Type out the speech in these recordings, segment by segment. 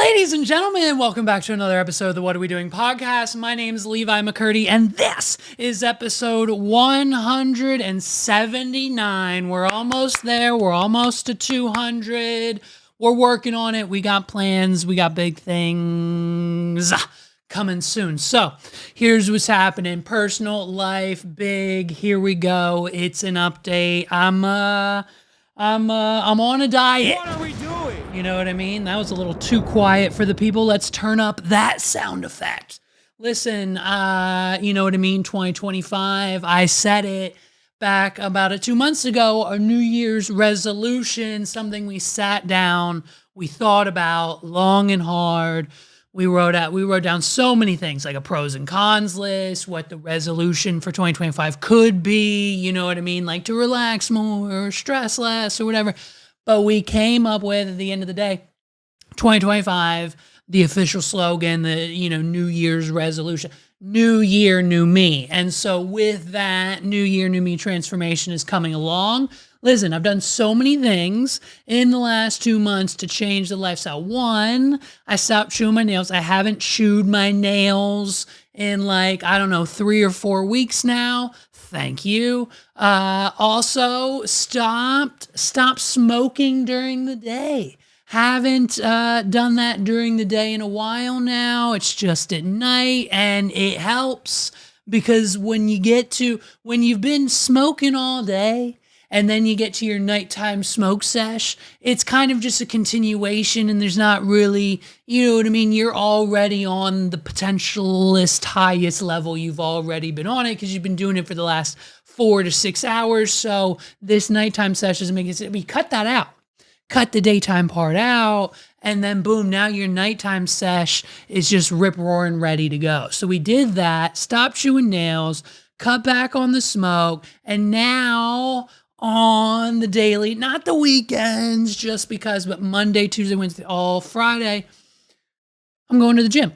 Ladies and gentlemen, welcome back to another episode of the What Are We Doing podcast. My name is Levi McCurdy, and this is episode 179. We're almost there. We're almost to 200. We're working on it. We got plans. We got big things coming soon. So here's what's happening. Personal life, big. Here we go. It's an update. I'm on a diet. What are we doing? You know what I mean? That was a little too quiet for the people. Let's turn up that sound effect. Listen, you know what I mean? 2025. I said it back about 2 months ago, a New Year's resolution, something we sat down, we thought about long and hard. We wrote down so many things, like a pros and cons list, what the resolution for 2025 could be, you know what I mean? Like to relax more or stress less or whatever. But we came up with, at the end of the day, 2025, the official slogan, the, New Year's resolution, new year, new me. And so with that, new year, new me transformation is coming along. Listen, I've done so many things in the last 2 months to change the lifestyle. One, I stopped chewing my nails. I haven't chewed my nails in 3 or 4 weeks now. Thank you. Also, stop smoking during the day. Haven't done that during the day in a while now. It's just at night, and it helps because when you've been smoking all day, and then you get to your nighttime smoke sesh, it's kind of just a continuation, and there's not really, you know what I mean? You're already on the potentialist highest level. You've already been on it because you've been doing it for the last 4 to 6 hours. So this nighttime sesh doesn't make it. We cut that out. Cut the daytime part out, and then boom, now your nighttime sesh is just rip-roaring ready to go. So we did that, stopped chewing nails, cut back on the smoke, and now on the daily, not the weekends, just because, but Monday, Tuesday, Wednesday, all Friday, I'm going to the gym.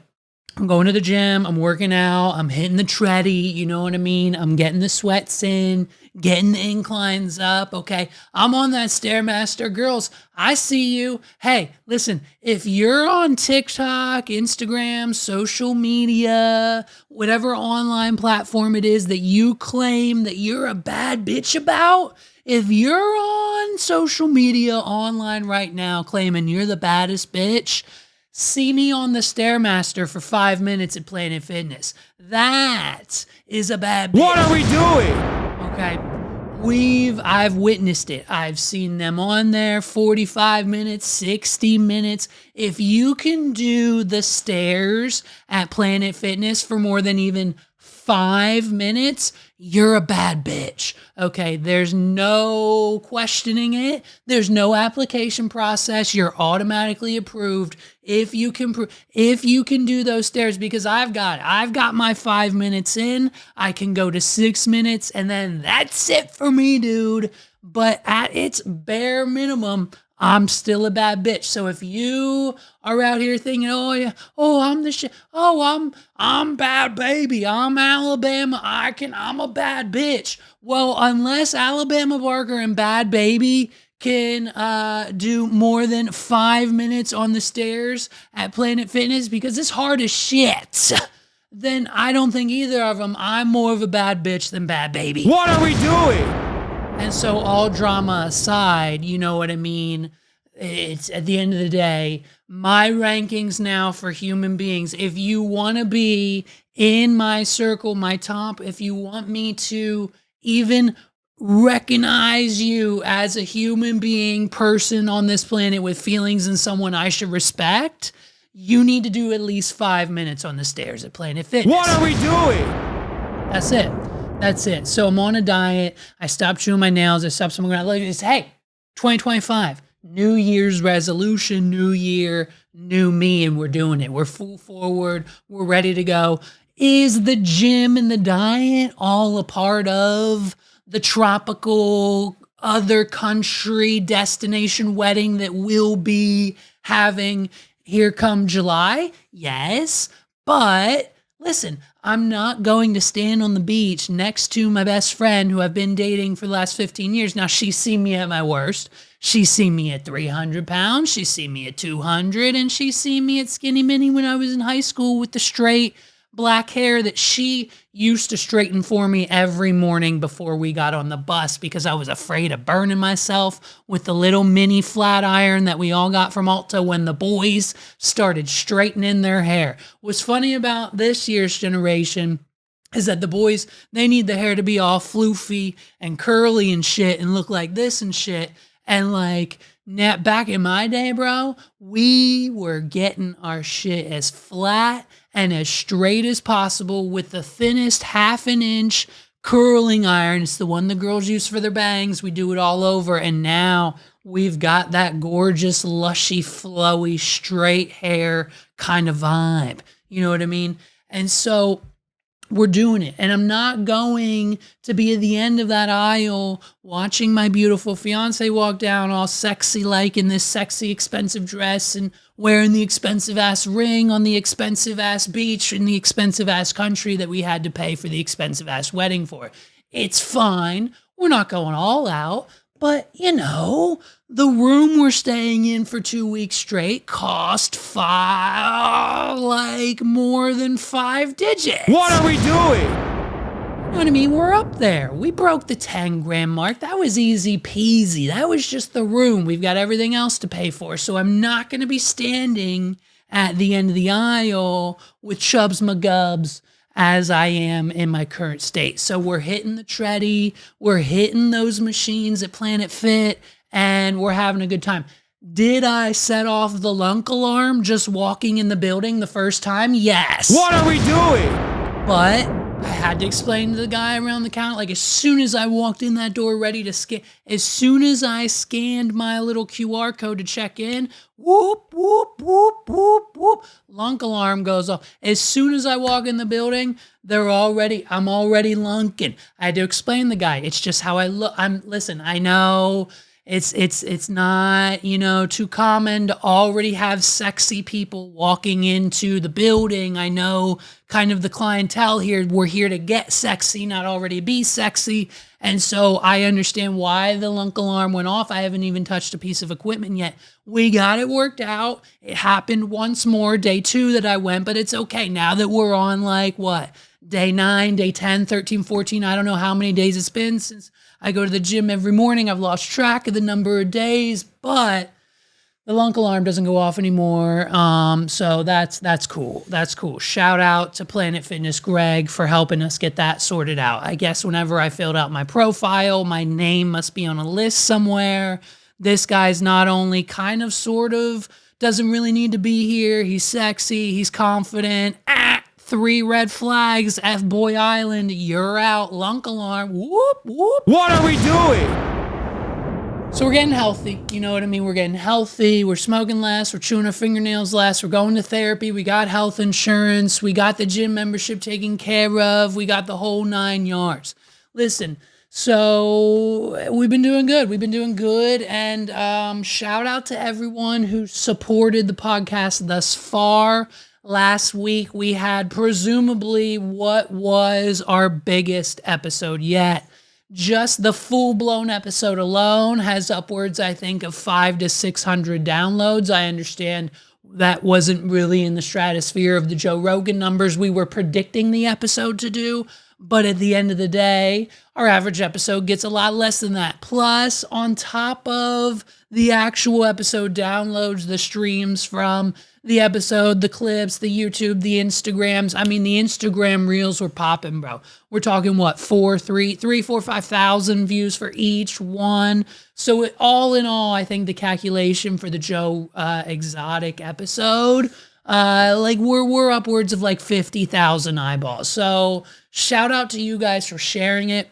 I'm working out, I'm hitting the treadie, you know what I mean? I'm getting the sweats in, getting the inclines up, okay? I'm on that StairMaster. Girls, I see you. Hey, listen, if you're on TikTok, Instagram, social media, whatever online platform it is that you claim that you're a bad bitch about, if you're on social media online right now claiming you're the baddest bitch, see me on the StairMaster for 5 minutes at Planet Fitness. That is a bad bitch. What are we doing? Okay. I've witnessed it. I've seen them on there 45 minutes, 60 minutes. If you can do the stairs at Planet Fitness for more than even 5 minutes, you're a bad bitch. Okay, there's no questioning it. There's no application process. You're automatically approved if you can do those stairs, because I've got my 5 minutes in. I can go to 6 minutes, and then that's it for me, dude. But at its bare minimum, I'm still a bad bitch. So if you are out here thinking, I'm the shit. I'm bad baby. I'm Alabama. I'm a bad bitch. Well, unless Alabama Barker and Bad Baby can do more than 5 minutes on the stairs at Planet Fitness, because it's hard as shit, then I don't think either of them. I'm more of a bad bitch than Bad Baby. What are we doing? And so all drama aside, you know what I mean? It's at the end of the day, my rankings now for human beings, if you want to be in my circle, my top, if you want me to even recognize you as a human being, person on this planet with feelings and someone I should respect, you need to do at least 5 minutes on the stairs at Planet Fitness. What are we doing? That's it. So I'm on a diet. I stopped chewing my nails. I stopped smoking. Hey, 2025, New Year's resolution, new year, new me, and we're doing it. We're full forward. We're ready to go. Is the gym and the diet all a part of the tropical other country destination wedding that we'll be having here come July? Yes, but listen, I'm not going to stand on the beach next to my best friend who I've been dating for the last 15 years. Now, she's seen me at my worst. She's seen me at 300 pounds. She's seen me at 200. And she's seen me at Skinny Mini when I was in high school with the straight black hair that she used to straighten for me every morning before we got on the bus because I was afraid of burning myself with the little mini flat iron that we all got from Ulta when the boys started straightening their hair. What's funny about this year's generation is that the boys, they need the hair to be all floofy and curly and shit and look like this and shit. And like, back in my day, bro, we were getting our shit as flat and as straight as possible with the thinnest 1/2 inch curling iron. It's the one the girls use for their bangs. We do it all over. And now we've got that gorgeous, lushy, flowy, straight hair kind of vibe. You know what I mean? And so we're doing it. And I'm not going to be at the end of that aisle watching my beautiful fiance walk down all sexy like in this sexy expensive dress and wearing the expensive ass ring on the expensive ass beach in the expensive ass country that we had to pay for the expensive ass wedding for. It's fine. We're not going all out. But, you know, the room we're staying in for 2 weeks straight cost more than 5 digits. What are we doing? You know what I mean? We're up there. We broke the 10 grand mark. That was easy peasy. That was just the room. We've got everything else to pay for. So I'm not going to be standing at the end of the aisle with Chubbs McGubs as I am in my current state. So we're hitting the treadie, we're hitting those machines at Planet Fit, and we're having a good time. Did I set off the Lunk alarm just walking in the building the first time? Yes. What are we doing? But I had to explain to the guy around the counter, like as soon as I walked in that door ready to scan, as soon as I scanned my little QR code to check in, whoop, whoop, whoop, whoop, whoop, Lunk alarm goes off. As soon as I walk in the building, I'm already lunking. I had to explain to the guy, it's just how I look. Listen, I know it's not, you know, too common to already have sexy people walking into the building. I know kind of the clientele here, we're here to get sexy, not already be sexy. And so I understand why the Lunk alarm went off. I haven't even touched a piece of equipment yet. We got it worked out. It happened once more, day 2 that I went, but it's okay. Now that we're on like what? Day 9, day 10, 13, 14, I don't know how many days it's been since I go to the gym every morning. I've lost track of the number of days, but the Lunk alarm doesn't go off anymore. So that's cool. That's cool. Shout out to Planet Fitness Greg for helping us get that sorted out. I guess whenever I filled out my profile, my name must be on a list somewhere. This guy's not only kind of sort of doesn't really need to be here. He's sexy. He's confident. 3 red flags, F-Boy Island, you're out, Lunk alarm, whoop, whoop. What are we doing? So we're getting healthy, you know what I mean? We're getting healthy, we're smoking less, we're chewing our fingernails less, we're going to therapy, we got health insurance, we got the gym membership taken care of, we got the whole 9 yards. Listen, so we've been doing good, and shout out to everyone who supported the podcast thus far. Last week, we had presumably what was our biggest episode yet. Just the full-blown episode alone has upwards, I think, of 500 to 600 downloads. I understand that wasn't really in the stratosphere of the Joe Rogan numbers we were predicting the episode to do. But at the end of the day, our average episode gets a lot less than that. Plus, on top of the actual episode downloads, the streams from the episode, the clips, the YouTube, the Instagrams. I mean, the Instagram reels were popping, bro. We're talking what, 5,000 views for each one. So all in all, I think the calculation for the Joe Exotic episode, we're upwards of like 50,000 eyeballs. So shout out to you guys for sharing it.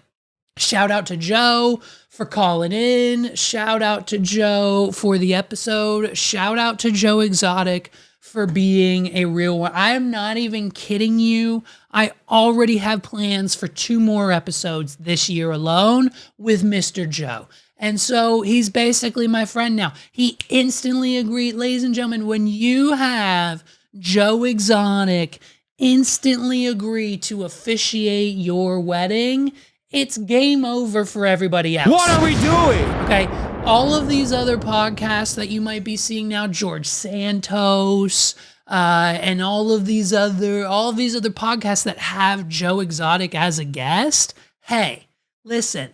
Shout out to Joe for calling in. Shout out to Joe for the episode. Shout out to Joe Exotic for being a real one. I am not even kidding you. I already have plans for 2 more episodes this year alone with Mr. Joe. And so he's basically my friend now. He instantly agreed. Ladies and gentlemen, when you have Joe Exotic instantly agree to officiate your wedding, it's game over for everybody else. What are we doing? Okay, all of these other podcasts that you might be seeing now, George Santos, and all of these other podcasts that have Joe Exotic as a guest. Hey, listen,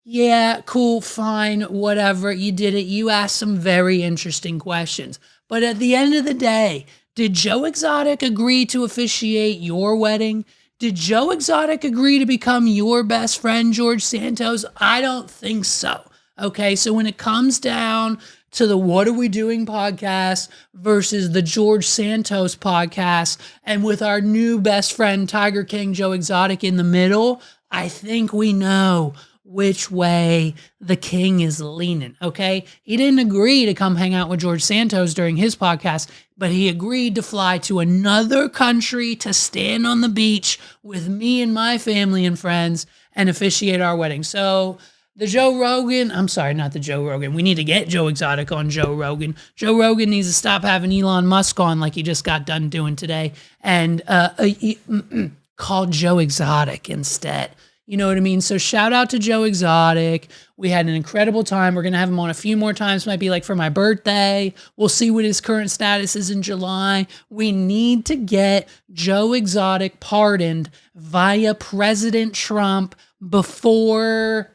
yeah, cool, fine, whatever, you did it. You asked some very interesting questions. But at the end of the day, did Joe Exotic agree to officiate your wedding? Did Joe Exotic agree to become your best friend, George Santos? I don't think so. Okay, so when it comes down to the What Are We Doing podcast versus the George Santos podcast, and with our new best friend, Tiger King Joe Exotic in the middle, I think we know which way the king is leaning, okay? He didn't agree to come hang out with George Santos during his podcast, but he agreed to fly to another country to stand on the beach with me and my family and friends and officiate our wedding. So the Joe Rogan, I'm sorry, not the Joe Rogan. We need to get Joe Exotic on Joe Rogan. Joe Rogan needs to stop having Elon Musk on like he just got done doing today and call Joe Exotic instead. You know what I mean? So shout out to Joe Exotic. We had an incredible time. We're going to have him on a few more times. Might be like for my birthday. We'll see what his current status is in July. We need to get Joe Exotic pardoned via President Trump before,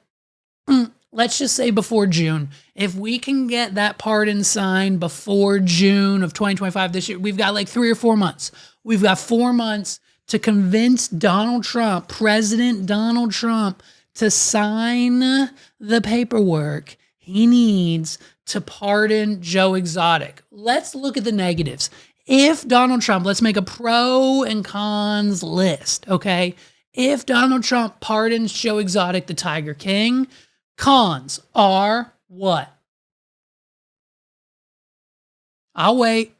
let's just say before June. If we can get that pardon signed before June of 2025 this year, we've got like 3 or 4 months. We've got 4 months to convince Donald Trump, President Donald Trump, to sign the paperwork he needs to pardon Joe Exotic. Let's look at the negatives. If Donald Trump, let's make a pro and cons list, okay? If Donald Trump pardons Joe Exotic, the Tiger King, cons are what? I'll wait.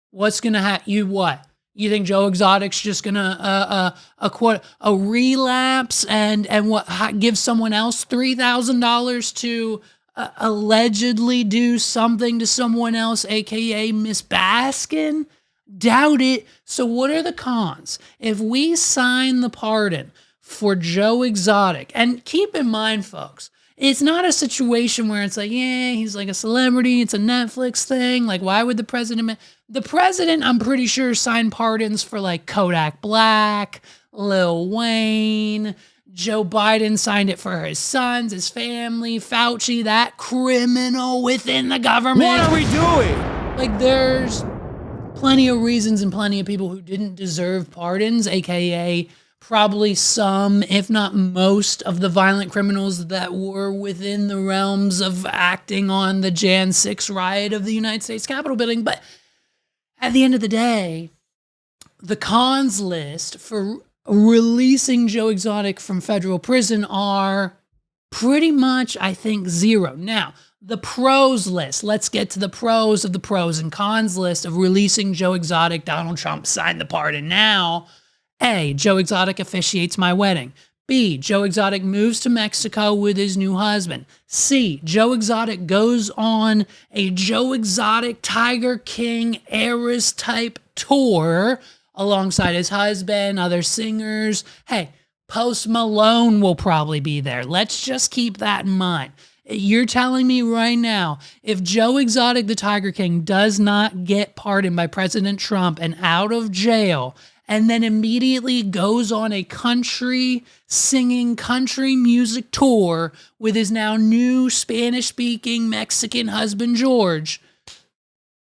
What's going to happen? You what? You think Joe Exotic's just gonna a relapse and what give someone else $3,000 to allegedly do something to someone else, aka Miss Baskin? Doubt it. So what are the cons? If we sign the pardon for Joe Exotic, and keep in mind, folks, it's not a situation where it's like, yeah, he's like a celebrity. It's a Netflix thing. Like, why would the president? The president, I'm pretty sure, signed pardons for like Kodak Black, Lil Wayne. Joe Biden signed it for his sons, his family, Fauci, that criminal within the government. What are we doing? Like, there's plenty of reasons and plenty of people who didn't deserve pardons, aka probably some, if not most, of the violent criminals that were within the realms of acting on the Jan 6 riot of the United States Capitol building. But at the end of the day, the cons list for releasing Joe Exotic from federal prison are pretty much, I think, zero. Now, the pros list. Let's get to the pros of the pros and cons list of releasing Joe Exotic. Donald Trump signed the pardon now. A, Joe Exotic officiates my wedding. B, Joe Exotic moves to Mexico with his new husband. C, Joe Exotic goes on a Joe Exotic Tiger King Eras type tour alongside his husband, other singers. Hey, Post Malone will probably be there. Let's just keep that in mind. You're telling me right now, if Joe Exotic, the Tiger King, does not get pardoned by President Trump and out of jail, and then immediately goes on a country singing country music tour with his now new Spanish-speaking Mexican husband, George.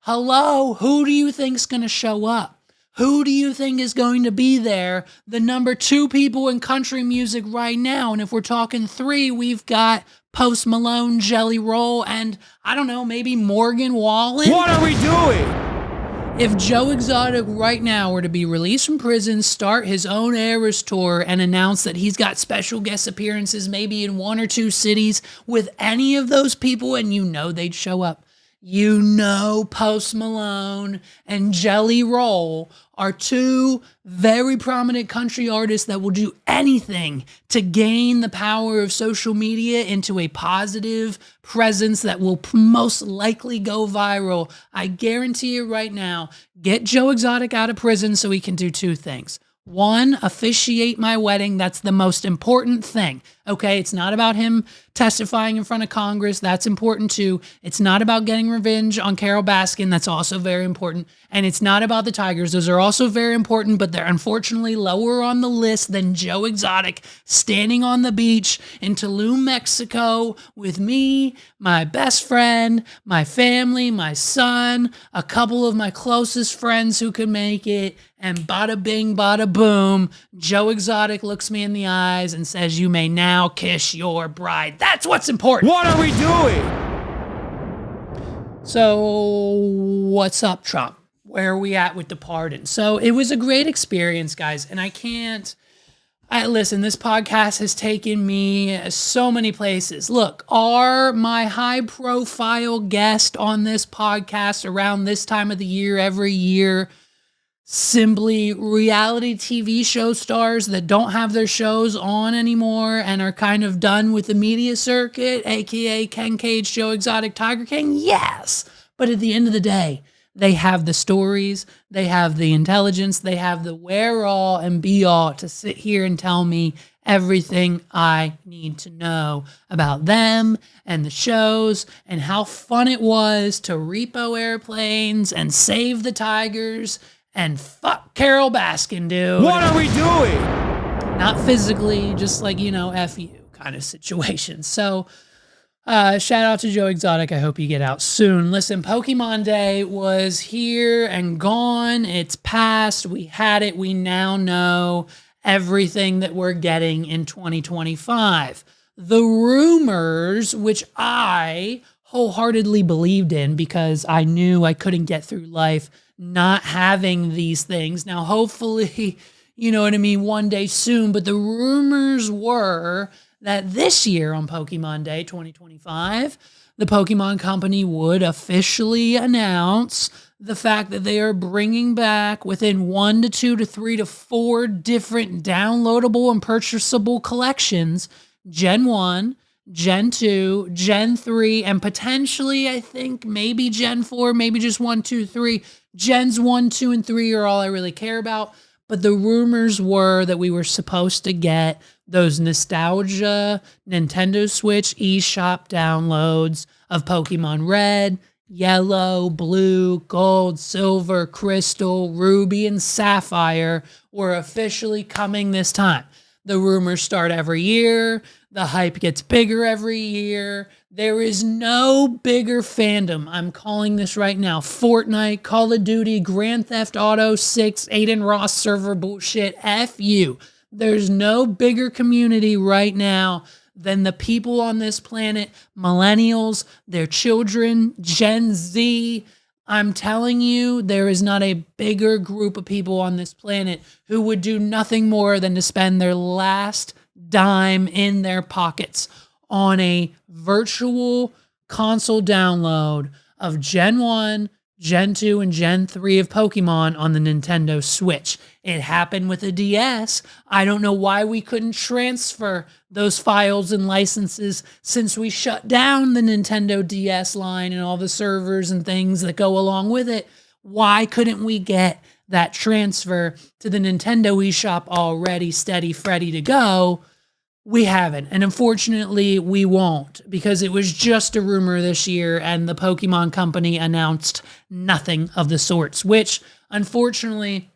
Hello, who do you think's going to show up? Who do you think is going to be there? The number 2 people in country music right now. And if we're talking 3, we've got Post Malone, Jelly Roll, and I don't know, maybe Morgan Wallen. What are we doing? If Joe Exotic right now were to be released from prison, start his own Eras tour, and announce that he's got special guest appearances maybe in 1 or 2 cities with any of those people, and you know they'd show up. You know Post Malone and Jelly Roll are 2 very prominent country artists that will do anything to gain the power of social media into a positive presence that will most likely go viral. I guarantee you right now, get Joe Exotic out of prison so he can do 2 things. One, officiate my wedding. That's the most important thing. Okay, it's not about him testifying in front of Congress. That's important too. It's not about getting revenge on Carol Baskin. That's also very important. And it's not about the Tigers. Those are also very important, but they're unfortunately lower on the list than Joe Exotic standing on the beach in Tulum, Mexico with me, my best friend, my family, my son, a couple of my closest friends who could make it. And bada bing, bada boom, Joe Exotic looks me in the eyes and says, "You may now kiss your bride." That's what's important. What are we doing? So, what's up, Trump? Where are we at with the pardon? So, it was a great experience, guys. And listen, this podcast has taken me so many places. Look, are my high profile guest on this podcast around this time of the year every year simply reality TV show stars that don't have their shows on anymore and are kind of done with the media circuit, aka Ken Cage, Joe Exotic, Tiger King? Yes. But at the end of the day, they have the stories, they have the intelligence, they have the where-all and be-all to sit here and tell me everything I need to know about them and the shows and how fun it was to repo airplanes and save the Tigers and fuck Carol Baskin, dude. What are we doing? Not physically, just like, F you kind of situation. So, shout out to Joe Exotic. I hope you get out soon. Listen, Pokemon Day was here and gone. It's past. We had it. We now know everything that we're getting in 2025. The rumors, which I wholeheartedly believed in because I knew I couldn't get through life not having these things. Now, hopefully, one day soon, but the rumors were that this year on Pokemon Day 2025, the Pokemon Company would officially announce the fact that they are bringing back within 1 to 2 to 3 to 4 different downloadable and purchasable collections, Gen 1, Gen 2, Gen 3, and potentially, I think, maybe Gen 4, maybe just 1, 2, 3. Gens 1, 2, and 3 are all I really care about. But the rumors were that we were supposed to get those nostalgia Nintendo Switch eShop downloads of Pokemon Red, Yellow, Blue, Gold, Silver, Crystal, Ruby, and Sapphire were officially coming this time. The rumors start every year. The hype gets bigger every year. There is no bigger fandom. I'm calling this right now. Fortnite, Call of Duty, Grand Theft Auto 6, Aiden Ross server bullshit. F you. There's no bigger community right now than the people on this planet, millennials, their children, Gen Z. I'm telling you, there is not a bigger group of people on this planet who would do nothing more than to spend their last dime in their pockets on a virtual console download of Gen 1, Gen 2, and Gen 3 of Pokemon on the Nintendo Switch. It happened with the DS. I don't know why we couldn't transfer those files and licenses since we shut down the Nintendo DS line and all the servers and things that go along with it. Why couldn't we get that transfer to the Nintendo eShop already steady, ready to go? We haven't. And unfortunately, we won't because it was just a rumor this year and the Pokemon Company announced nothing of the sorts, which unfortunately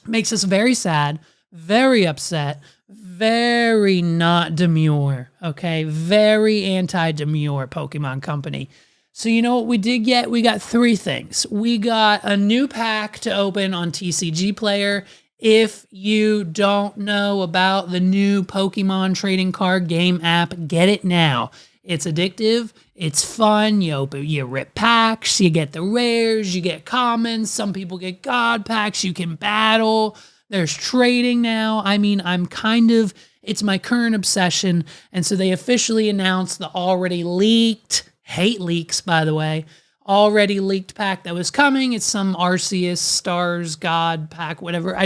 makes us very sad, very upset, very not demure, okay? Very anti-demure Pokemon Company. So you know what we did get? We got 3 things. We got a new pack to open on TCG Player. If you don't know about the new Pokemon trading card game app, get it now. It's addictive. It's fun. You rip packs. You get the rares. You get commons. Some people get god packs. You can battle. There's trading now. I mean, it's my current obsession. And so they officially announced the already leaked, hate leaks, by the way, already leaked pack that was coming. It's some Arceus Stars God pack, whatever.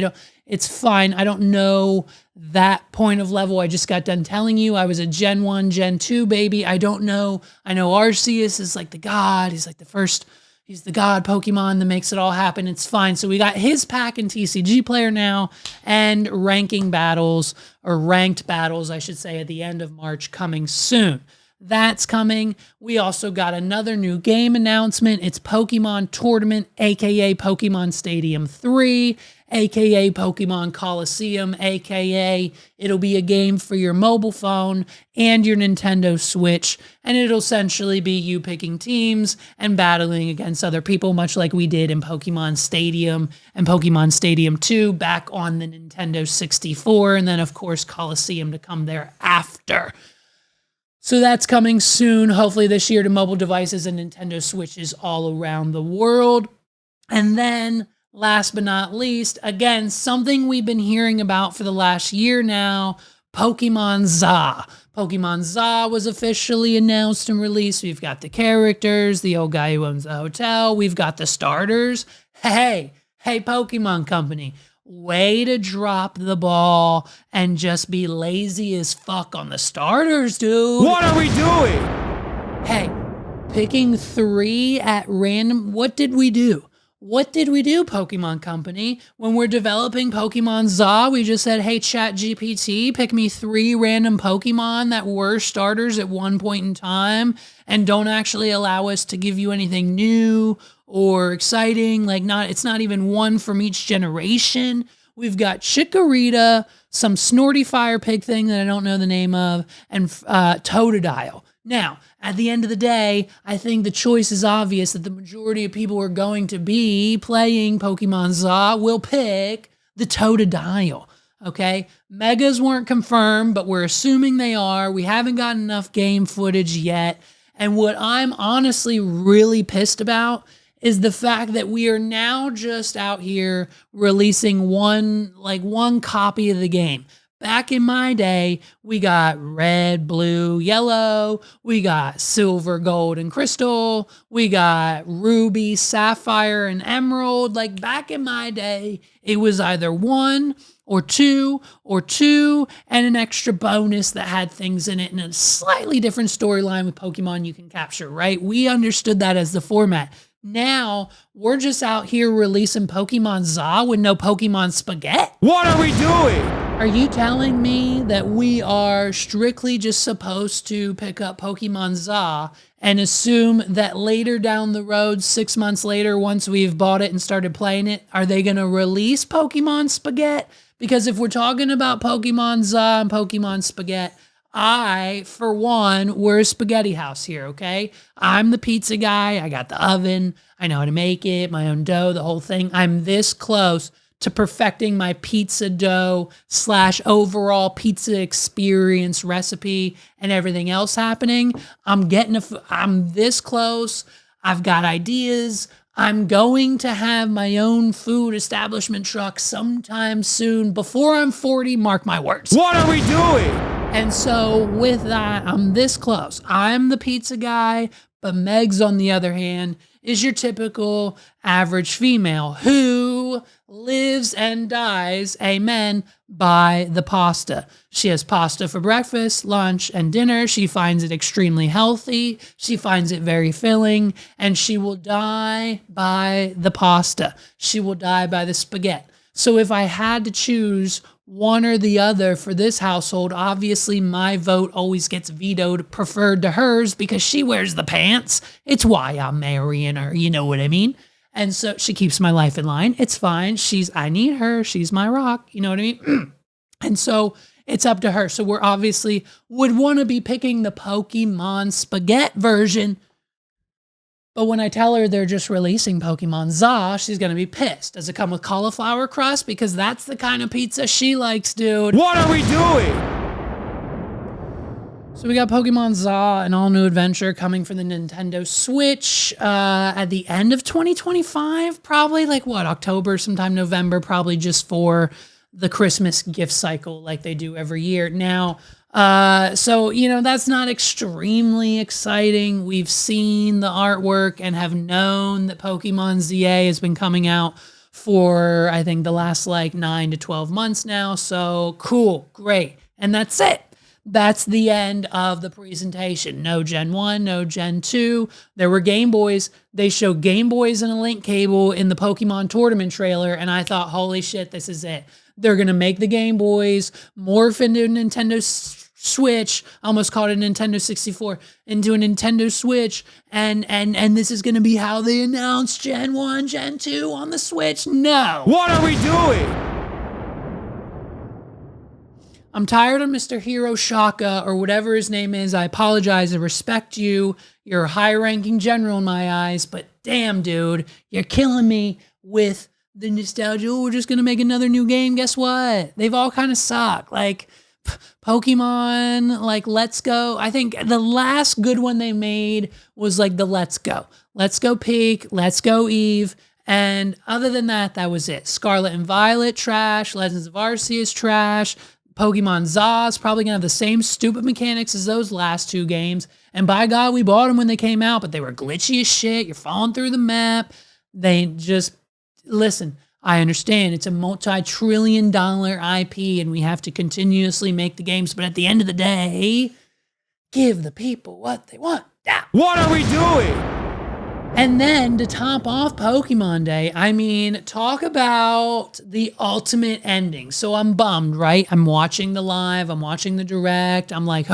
It's fine. I don't know that point of level. I just got done telling you I was a Gen 1, Gen 2 baby. I don't know. I know Arceus is like the God. He's like the first, He's the god Pokemon that makes it all happen. It's fine. So we got his pack in TCG Player now, and ranking battles, or ranked battles, I should say, at the end of March coming soon. That's coming. We also got another new game announcement. It's Pokemon Tournament, aka Pokemon Stadium 3, aka Pokemon Coliseum, aka it'll be a game for your mobile phone and your Nintendo Switch, and it'll essentially be you picking teams and battling against other people, much like we did in Pokemon Stadium and Pokemon Stadium 2 back on the Nintendo 64, and then of course Coliseum to come thereafter. So that's coming soon, hopefully this year, to mobile devices and Nintendo Switches all around the world. And then, last but not least, again, something we've been hearing about for the last year now, Pokemon ZA. Pokemon ZA was officially announced and released. We've got the characters, the old guy who owns the hotel. We've got the starters. Hey, Pokemon Company. Way to drop the ball and just be lazy as fuck on the starters, dude. What are we doing? Hey, picking 3 at random. What did we do? What did we do, Pokemon Company? When we're developing Pokemon ZA, we just said, hey, ChatGPT, pick me 3 random Pokemon that were starters at one point in time and don't actually allow us to give you anything new or exciting. It's not even one from each generation. We've got Chikorita, some Snorty Fire Pig thing that I don't know the name of, and Totodile. Now, at the end of the day, I think the choice is obvious that the majority of people who are going to be playing Pokemon ZA will pick the Totodile. Okay? Megas weren't confirmed, but we're assuming they are. We haven't gotten enough game footage yet. And what I'm honestly really pissed about is the fact that we are now just out here releasing one copy of the game. Back in my day, we got red, blue, yellow, we got silver, gold, and crystal, we got ruby, sapphire, and emerald. Like back in my day, it was either 1 or 2 and an extra bonus that had things in it and a slightly different storyline with Pokemon you can capture, right? We understood that as the format. Now, we're just out here releasing Pokemon ZA with no Pokemon Spaghetti. What are we doing? Are you telling me that we are strictly just supposed to pick up Pokemon ZA and assume that later down the road, 6 months later, once we've bought it and started playing it, are they going to release Pokemon Spaghetti? Because if we're talking about Pokemon ZA and Pokemon Spaghetti, for one, we're a spaghetti house here, okay? I'm the pizza guy. I got the oven. I know how to make it, my own dough, the whole thing. I'm this close to perfecting my pizza dough / overall pizza experience recipe and everything else happening. I'm this close. I've got ideas. I'm going to have my own food establishment truck sometime soon. Before I'm 40, mark my words. What are we doing? And so with that, I'm this close. I'm the pizza guy, but Megs, on the other hand, is your typical average female who lives and dies, amen, by the pasta. She has pasta for breakfast, lunch, and dinner. She finds it extremely healthy. She finds it very filling, and she will die by the pasta. She will die by the spaghetti. So if I had to choose one or the other for this household, obviously my vote always gets vetoed, preferred to hers, because she wears the pants. It's why I'm marrying her, you know what I mean? And so she keeps my life in line. It's fine. I need her. She's my rock, you know what I mean? And so it's up to her. So we're obviously would want to be picking the Pokemon Spaghetti version. But when I tell her they're just releasing Pokemon ZA, she's going to be pissed. Does it come with cauliflower crust? Because that's the kind of pizza she likes, dude. What are we doing? So we got Pokemon ZA, an all-new adventure coming for the Nintendo Switch at the end of 2025, probably October, sometime November, probably just for the Christmas gift cycle like they do every year. Now, so, that's not extremely exciting. We've seen the artwork and have known that Pokemon ZA has been coming out for, I think, the last 9 to 12 months now. So cool, great. And that's it. That's the end of the presentation. No Gen 1, no Gen 2. There were Game Boys. They showed Game Boys and a link cable in the Pokemon tournament trailer, and I thought, holy shit, this is it. They're going to make the Game Boys morph into a Nintendo Switch, I almost called it a Nintendo 64, into a Nintendo Switch, and this is going to be how they announce Gen 1, Gen 2 on the Switch. No. What are we doing? I'm tired of Mr. Hiro Shaka or whatever his name is. I apologize. I respect you. You're a high-ranking general in my eyes, but damn, dude, you're killing me with the nostalgia. Oh, we're just going to make another new game. Guess what? They've all kind of sucked. Like Pokemon, like Let's Go. I think the last good one they made was like the Let's Go. Let's Go Peak, Let's Go Eve. And other than that, that was it. Scarlet and Violet, trash. Legends of Arceus, trash. Pokemon Za's probably going to have the same stupid mechanics as those last two games. And by God, we bought them when they came out, but they were glitchy as shit. You're falling through the map. They just, listen, I understand it's a multi-trillion-dollar IP and we have to continuously make the games, but at the end of the day, give the people what they want. Yeah. What are we doing? And then to top off Pokemon Day, I mean, talk about the ultimate ending. So I'm bummed, right? I'm watching the live, I'm watching the direct. I'm like,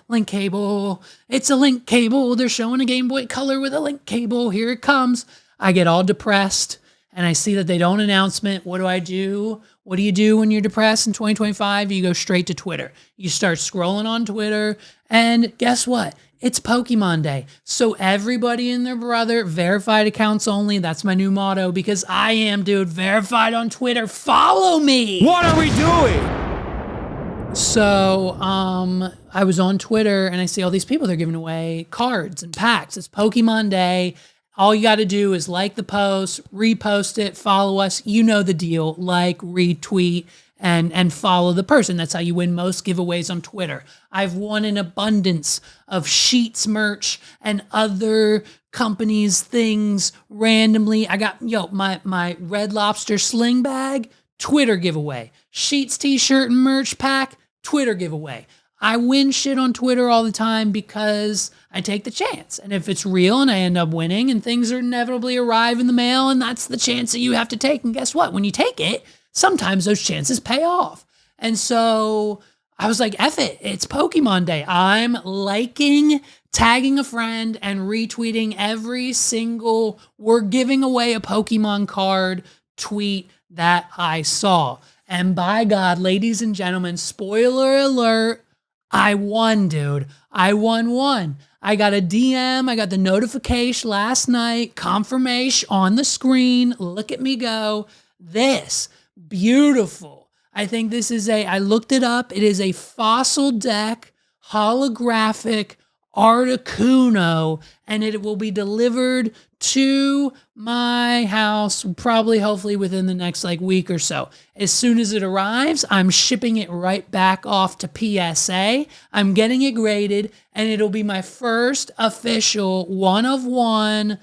link cable. It's a link cable. They're showing a Game Boy Color with a link cable. Here it comes. I get all depressed and I see that they don't announcement. What do? What do you do when you're depressed in 2025? You go straight to Twitter. You start scrolling on Twitter and guess what? It's Pokemon Day. So everybody and their brother, verified accounts only. That's my new motto because I am, dude, verified on Twitter. Follow me. What are we doing? So I was on Twitter and I see all these people, they're giving away cards and packs. It's Pokemon Day. All you got to do is like the post, repost it, follow us. You know the deal. Like, retweet, and follow the person. That's how you win most giveaways on Twitter. I've won an abundance of Sheets merch and other companies' things randomly. I got, my Red Lobster sling bag, Twitter giveaway. Sheets t-shirt and merch pack, Twitter giveaway. I win shit on Twitter all the time because I take the chance. And if it's real and I end up winning and things are inevitably arrive in the mail and that's the chance that you have to take. And guess what? When you take it, sometimes those chances pay off. And so I was like, F it, it's Pokemon Day. I'm liking, tagging a friend and retweeting every single we're giving away a Pokemon card tweet that I saw. And by God, ladies and gentlemen, spoiler alert, I won, dude. I won. I got a DM. I got the notification last night, confirmation on the screen. Look at me go. This, beautiful. I think this is I looked it up. It is a fossil deck, holographic Articuno, and it will be delivered to my house probably hopefully within the next week or so. As soon as it arrives, I'm shipping it right back off to PSA. I'm getting it graded and it'll be my first official one of one.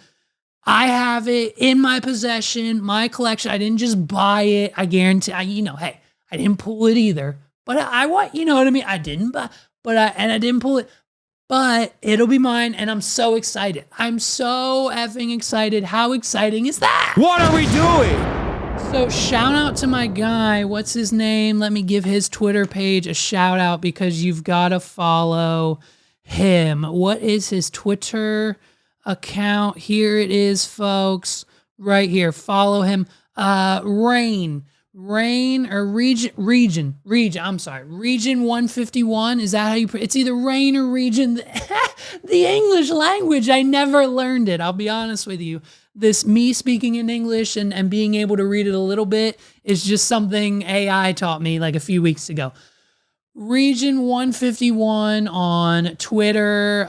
I have it in my possession, my collection. I didn't just buy it. I guarantee, hey, I didn't pull it either, but I want, you know what I mean? I didn't buy, I didn't pull it. But it'll be mine, and I'm so excited. I'm so effing excited. How exciting is that? What are we doing? So shout out to my guy. What's his name? Let me give his Twitter page a shout out because you've got to follow him. What is his Twitter account? Here it is, folks. Right here. Follow him. Region 151. Is that how you it's either Rain or Region? The English language, I never learned it. I'll be honest with you. This me speaking in English and being able to read it a little bit is just something AI taught me a few weeks ago. Region 151 on Twitter.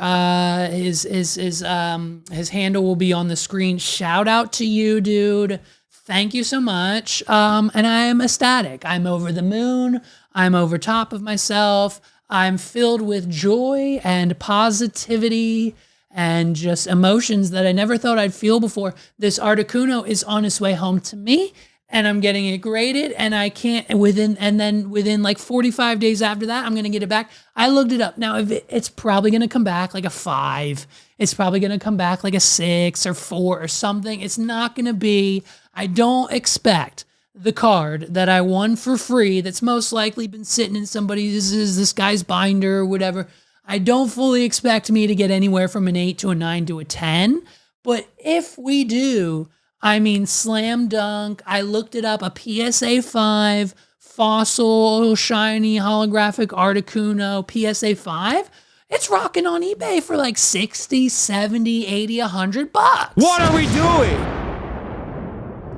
His handle will be on the screen. Shout out to you, dude. Thank you so much. And I am ecstatic. I'm over the moon. I'm over top of myself. I'm filled with joy and positivity and just emotions that I never thought I'd feel before. This Articuno is on its way home to me. and I'm getting it graded, and I can't within like 45 days after that, I'm going to get it back. I looked it up. Now, if it's probably going to come back like a 5, it's probably going to come back like a 6 or 4 or something. It's not going to be, I don't expect the card that I won for free that's most likely been sitting in this guy's binder or whatever. I don't fully expect me to get anywhere from an 8 to a 9 to a 10. But if we do, I mean, slam dunk. I looked it up, a PSA 5 fossil shiny holographic Articuno PSA 5. It's rocking on eBay for like 60, 70, 80, $100. What are we doing?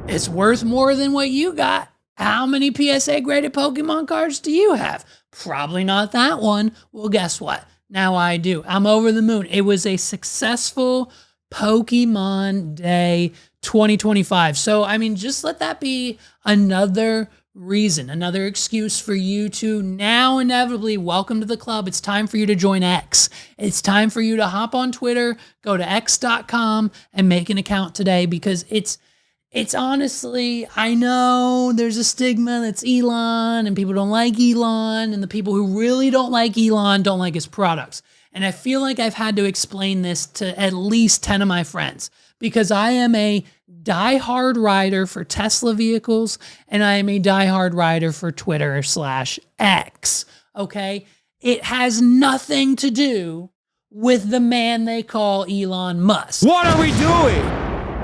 It's worth more than what you got. How many PSA graded Pokemon cards do you have? Probably not that one. Well, guess what? Now I do. I'm over the moon. It was a successful Pokemon Day 2025. So, I mean, just let that be another reason, another excuse for you to now inevitably welcome to the club. It's time for you to join X. It's time for you to hop on Twitter, go to x.com and make an account today, because it's honestly, I know there's a stigma that's Elon and people don't like Elon, and the people who really don't like Elon don't like his products. And I feel like I've had to explain this to at least 10 of my friends, because I am a diehard rider for Tesla vehicles, and I am a diehard rider for Twitter/X. Okay? It has nothing to do with the man they call Elon Musk. What are we doing?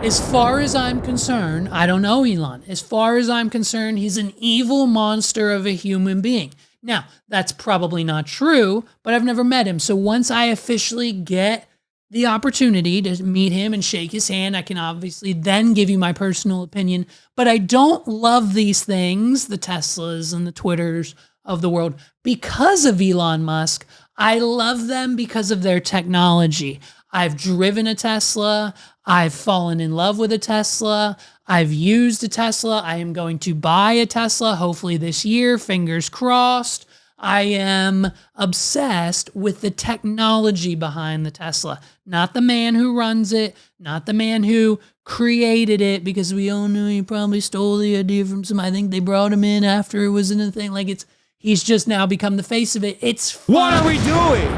As far as I'm concerned, I don't know Elon. As far as I'm concerned, he's an evil monster of a human being. Now, that's probably not true, but I've never met him. So once I officially get the opportunity to meet him and shake his hand, I can obviously then give you my personal opinion. But I don't love these things, the Teslas and the Twitters of the world, because of Elon Musk. I love them because of their technology. I've driven a Tesla. I've fallen in love with a Tesla. I've used a Tesla. I am going to buy a Tesla, hopefully this year, fingers crossed. I am obsessed with the technology behind the Tesla, not the man who runs it, not the man who created it, because we all knew he probably stole the idea from some. I think they brought him in after it was in a thing. Like, he's just now become the face of it. It's fun. What are we doing?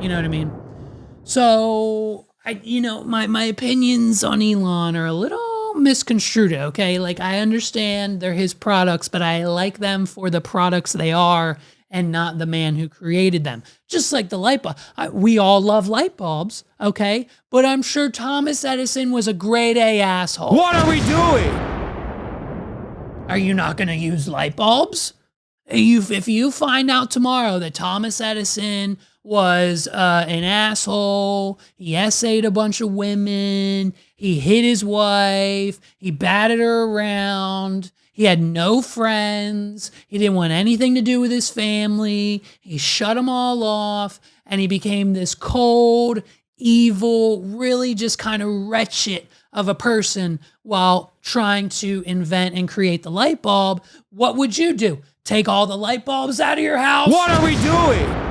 You know what I mean? So, my opinions on Elon are a little misconstrued, okay? Like, I understand they're his products, but I like them for the products they are and not the man who created them. Just like the light bulb. We all love light bulbs, okay? But I'm sure Thomas Edison was a grade A asshole. What are we doing? Are you not going to use light bulbs? If you find out tomorrow that Thomas Edison was an asshole, he essayed a bunch of women, he hit his wife, he batted her around, he had no friends, he didn't want anything to do with his family, he shut them all off, and he became this cold, evil, really just kind of wretched of a person while trying to invent and create the light bulb. What would you do? Take all the light bulbs out of your house? What are we doing?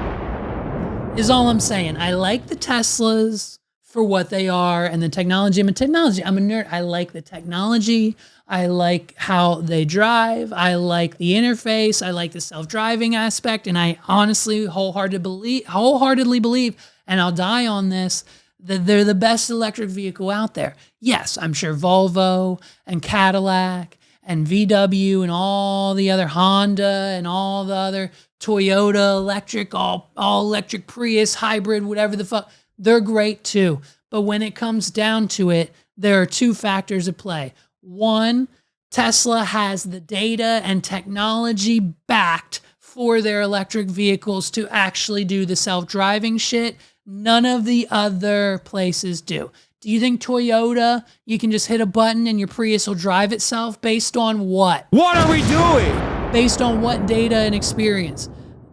Is all I'm saying. I like the Teslas for what they are and the technology. I'm a nerd. I like the technology. I like how they drive. I like the interface. I like the self-driving aspect. And I honestly wholeheartedly believe, and I'll die on this, that they're the best electric vehicle out there. Yes, I'm sure Volvo and Cadillac and VW and all the other Honda and all the other Toyota electric, all electric Prius, hybrid, whatever the fuck, they're great too. But when it comes down to it, there are two factors at play. One, Tesla has the data and technology backed for their electric vehicles to actually do the self-driving shit. None of the other places do. Do you think Toyota, you can just hit a button and your Prius will drive itself? Based on what? What are we doing? Based on what data and experience?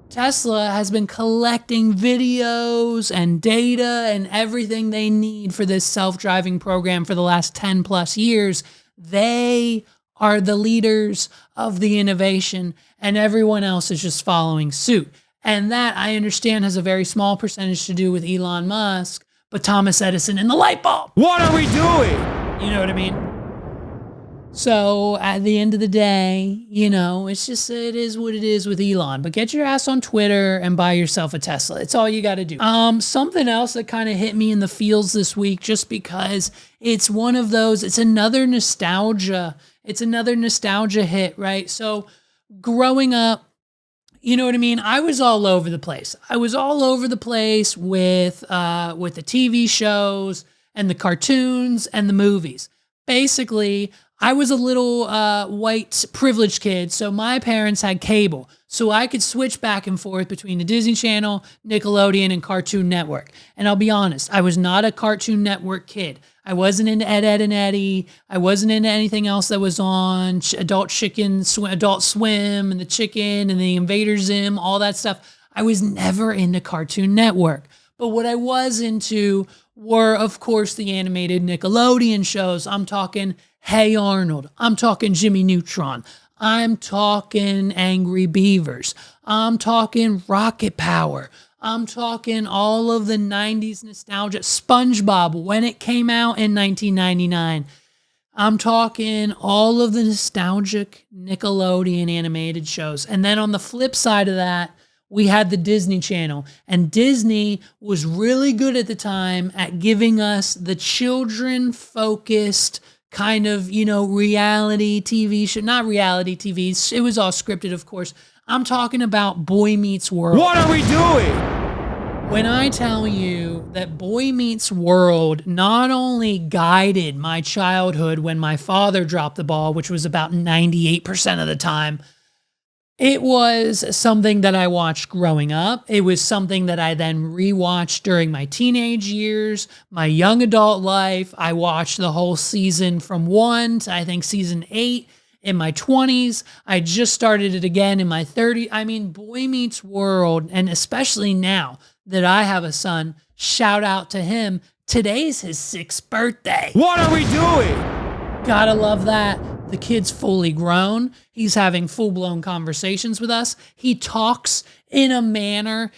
Tesla has been collecting videos and data and everything they need for this self-driving program for the last 10 plus years. They are the leaders of the innovation, and everyone else is just following suit. And that, I understand, has a very small percentage to do with Elon Musk, but Thomas Edison and the light bulb. What are we doing? You know what I mean? So at the end of the day, it's just, it is what it is with Elon. But get your ass on Twitter and buy yourself a Tesla. It's all you got to do. Something else that kind of hit me in the feels this week, just because it's one of those, it's another nostalgia. It's another nostalgia hit, right? So growing up, you know what I mean? I was all over the place. I was all over the place with the TV shows and the cartoons and the movies. Basically, I was a little white privileged kid, so my parents had cable. So I could switch back and forth between the Disney Channel, Nickelodeon, and Cartoon Network. And I'll be honest, I was not a Cartoon Network kid. I wasn't into Ed, Ed, and Eddie. I wasn't into anything else that was on Adult Swim, and the Chicken, and the Invader Zim, all that stuff. I was never into Cartoon Network. But what I was into were, of course, the animated Nickelodeon shows. I'm talking Hey Arnold. I'm talking Jimmy Neutron. I'm talking Angry Beavers. I'm talking Rocket Power. I'm talking all of the 90s nostalgia. SpongeBob, when it came out in 1999. I'm talking all of the nostalgic Nickelodeon animated shows. And then on the flip side of that, we had the Disney Channel. And Disney was really good at the time at giving us the children-focused kind of, reality TV show. Not reality TV. It was all scripted, of course. I'm talking about Boy Meets World. What are we doing? When I tell you that Boy Meets World not only guided my childhood when my father dropped the ball, which was about 98% of the time, it was something that I watched growing up. It was something that I then rewatched during my teenage years, my young adult life. I watched the whole season from 1 to I think season 8 in my 20s. I just started it again in my 30s. I mean, Boy Meets World, and especially now that I have a son, shout out to him. Today's his 6th birthday. What are we doing? Gotta love that. The kid's fully grown. He's having full-blown conversations with us. He talks in a manner.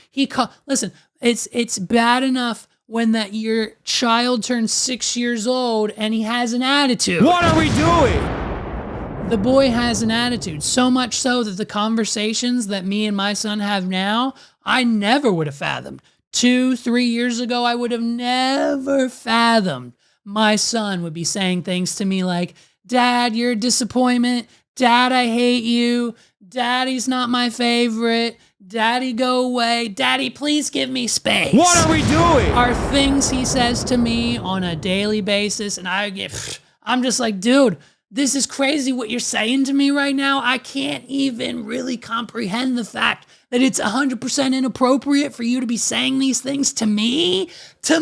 Listen, it's bad enough when that your child turns 6 years old and he has an attitude. What are we doing? The boy has an attitude, so much so that the conversations that me and my son have now, I never would have fathomed. 2-3 years ago, I would have never fathomed my son would be saying things to me like, Dad, you're a disappointment. Dad, I hate you. Daddy's not my favorite. Daddy, go away. Daddy, please give me space. What are we doing? Are things he says to me on a daily basis. And I'm just like, dude, this is crazy what you're saying to me right now. I can't even really comprehend the fact that it's 100% inappropriate for you to be saying these things to me. To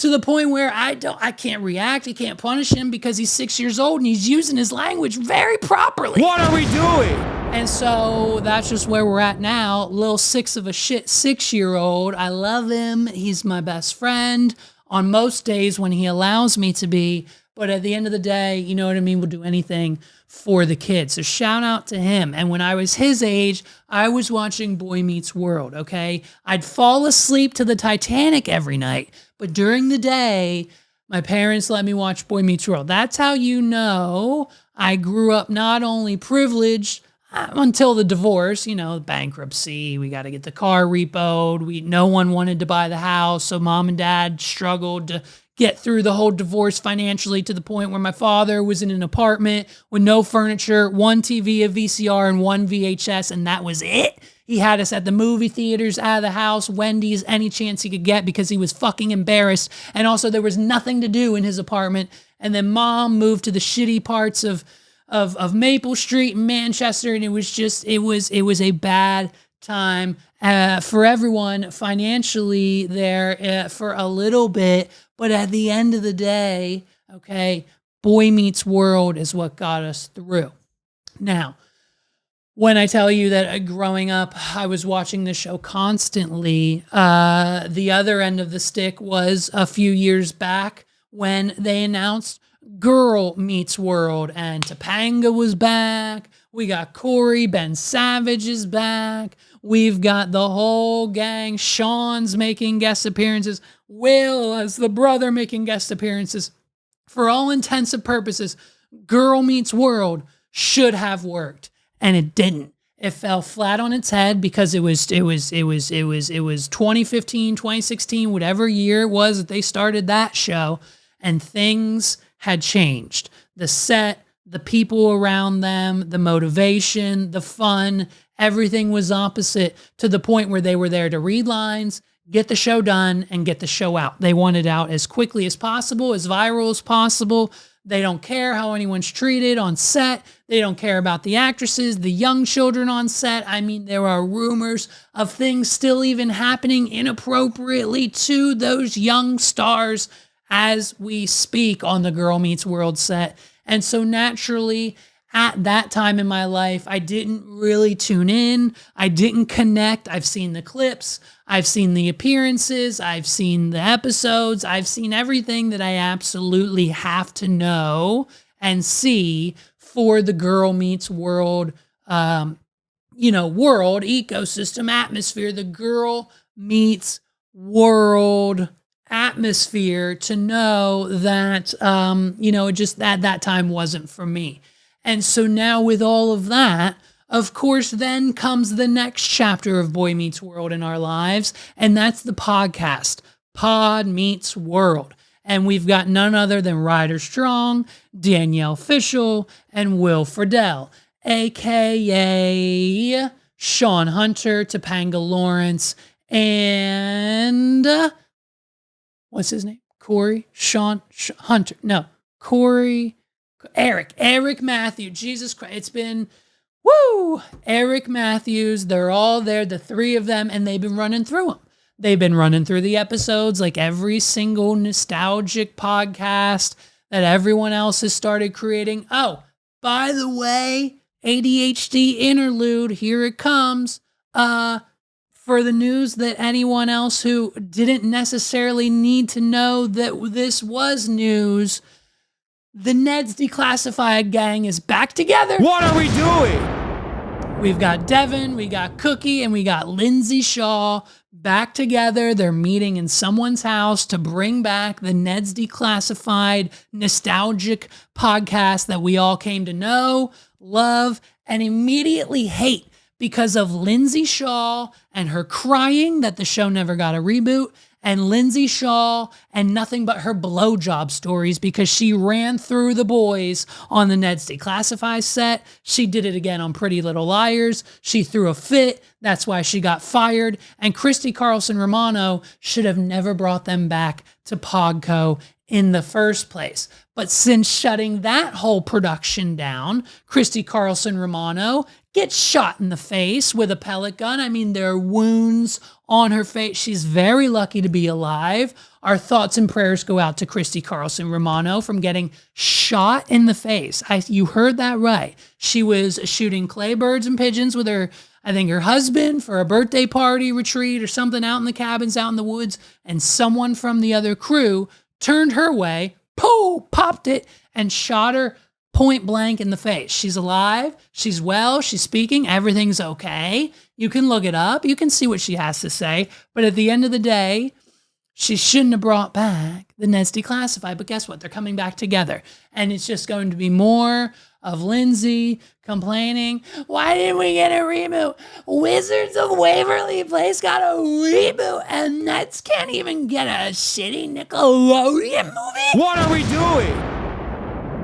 the point where I can't react. I can't punish him because he's 6 years old and he's using his language very properly. What are we doing? And so that's just where we're at now. Little 6-year-old. I love him. He's my best friend on most days when he allows me to be. But at the end of the day, you know what I mean? We'll do anything for the kids. So shout out to him. And when I was his age, I was watching Boy Meets World, okay? I'd fall asleep to the Titanic every night. But during the day, my parents let me watch Boy Meets World. That's how you know I grew up not only privileged until the divorce, bankruptcy, we got to get the car repoed. No one wanted to buy the house, so mom and dad struggled to get through the whole divorce financially to the point where my father was in an apartment with no furniture, one TV, a VCR, and one VHS, and that was it. He had us at the movie theaters, out of the house, Wendy's, any chance he could get because he was fucking embarrassed. And also there was nothing to do in his apartment. And then mom moved to the shitty parts of Maple Street in Manchester. And it was a bad time for everyone financially there for a little bit. But at the end of the day, okay, Boy Meets World is what got us through. Now, when I tell you that growing up, I was watching this show constantly, the other end of the stick was a few years back when they announced Girl Meets World, and Topanga was back. We got Corey, Ben Savage is back. We've got the whole gang. Sean's making guest appearances. Will as the brother making guest appearances. For all intents and purposes, Girl Meets World should have worked, and it didn't. It fell flat on its head because it was 2015, 2016, whatever year it was that they started that show, and things had changed. The set, the people around them, the motivation, the fun, everything was opposite, to the point where they were there to read lines, get the show done, and get the show out. They want it out as quickly as possible, as viral as possible. They don't care how anyone's treated on set. They don't care about the actresses, the young children on set. I mean, there are rumors of things still even happening inappropriately to those young stars as we speak on the Girl Meets World set. And so naturally, at that time in my life, I didn't really tune in. I didn't connect. I've seen the clips. I've seen the appearances. I've seen the episodes. I've seen everything that I absolutely have to know and see for the Girl Meets World, world, ecosystem, atmosphere, the Girl Meets World atmosphere, to know that, just that time wasn't for me. And so now with all of that, of course, then comes the next chapter of Boy Meets World in our lives, and that's the podcast, Pod Meets World. And we've got none other than Ryder Strong, Danielle Fishel, and Will Friedle, a.k.a. Sean Hunter, Topanga Lawrence, and what's his name? Eric Matthews. Jesus Christ. It's been, Eric Matthews. They're all there, the three of them, and they've been running through them. They've been running through the episodes like every single nostalgic podcast that everyone else has started creating. Oh, by the way, ADHD interlude, here it comes. For the news that anyone else who didn't necessarily need to know that this was news, the Ned's Declassified gang is back together. What are we doing? We've got Devin, we got Cookie, and we got Lindsay Shaw back together. They're meeting in someone's house to bring back the Ned's Declassified nostalgic podcast that we all came to know, love, and immediately hate because of Lindsay Shaw and her crying that the show never got a reboot, and Lindsay Shaw and nothing but her blowjob stories because she ran through the boys on the Ned's Declassified set. She did it again on Pretty Little Liars. She threw a fit. That's why she got fired. And Christy Carlson Romano should have never brought them back to Podco in the first place. But since shutting that whole production down, Christy Carlson Romano gets shot in the face with a pellet gun. I mean, there are wounds on her face. She's very lucky to be alive. Our thoughts and prayers go out to Christy Carlson Romano from getting shot in the face. You heard that right. She was shooting clay birds and pigeons with her husband for a birthday party retreat or something out in the cabins, out in the woods, and someone from the other crew turned her way, popped it, and shot her point blank in the face. She's alive. She's well. She's speaking. Everything's okay. You can look it up. You can see what she has to say. But at the end of the day, she shouldn't have brought back the Ned's Declassified. But guess what? They're coming back together. And it's just going to be more of Lindsay complaining, why didn't we get a reboot? Wizards of Waverly Place got a reboot and Nets can't even get a shitty Nickelodeon movie? What are we doing?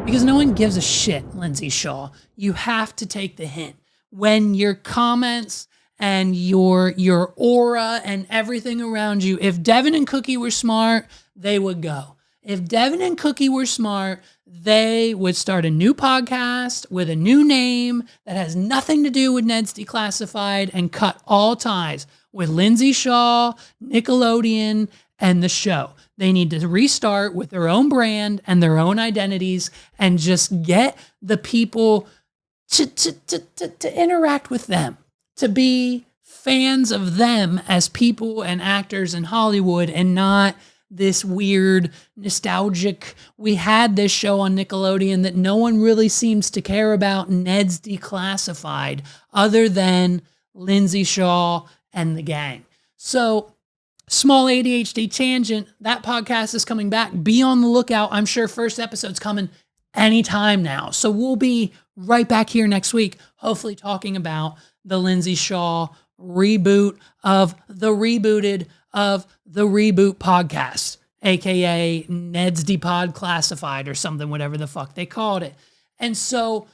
Because no one gives a shit, Lindsay Shaw. You have to take the hint. When your comments and your aura and everything around you, if Devin and Cookie were smart, they would go. If Devin and Cookie were smart, they would start a new podcast with a new name that has nothing to do with Ned's Declassified and cut all ties with Lindsay Shaw, Nickelodeon, and the show. They need to restart with their own brand and their own identities and just get the people to interact with them, to be fans of them as people and actors in Hollywood, and not this weird nostalgic, we had this show on Nickelodeon that no one really seems to care about, Ned's Declassified, other than Lindsay Shaw and the gang. So, small ADHD tangent, that podcast is coming back. Be on the lookout. I'm sure first episode's coming anytime now. So we'll be right back here next week, hopefully talking about the Lindsay Shaw reboot of the rebooted of the reboot podcast, aka Ned's Depod Classified or something, whatever the fuck they called it. And so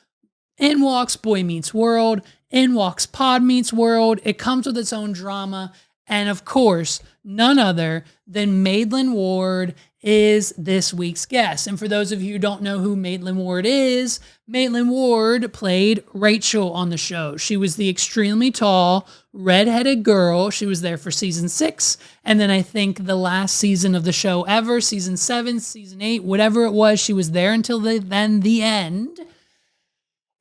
in walks Boy Meets World, in walks Pod Meets World. It comes with its own drama. And of course, none other than Maitland Ward is this week's guest. And for those of you who don't know who Maitland Ward is, Maitland Ward played Rachel on the show. She was the extremely tall, redheaded girl. She was there for season 6. And then I think the last season of the show ever, season 7, season 8, whatever it was, she was there until the end.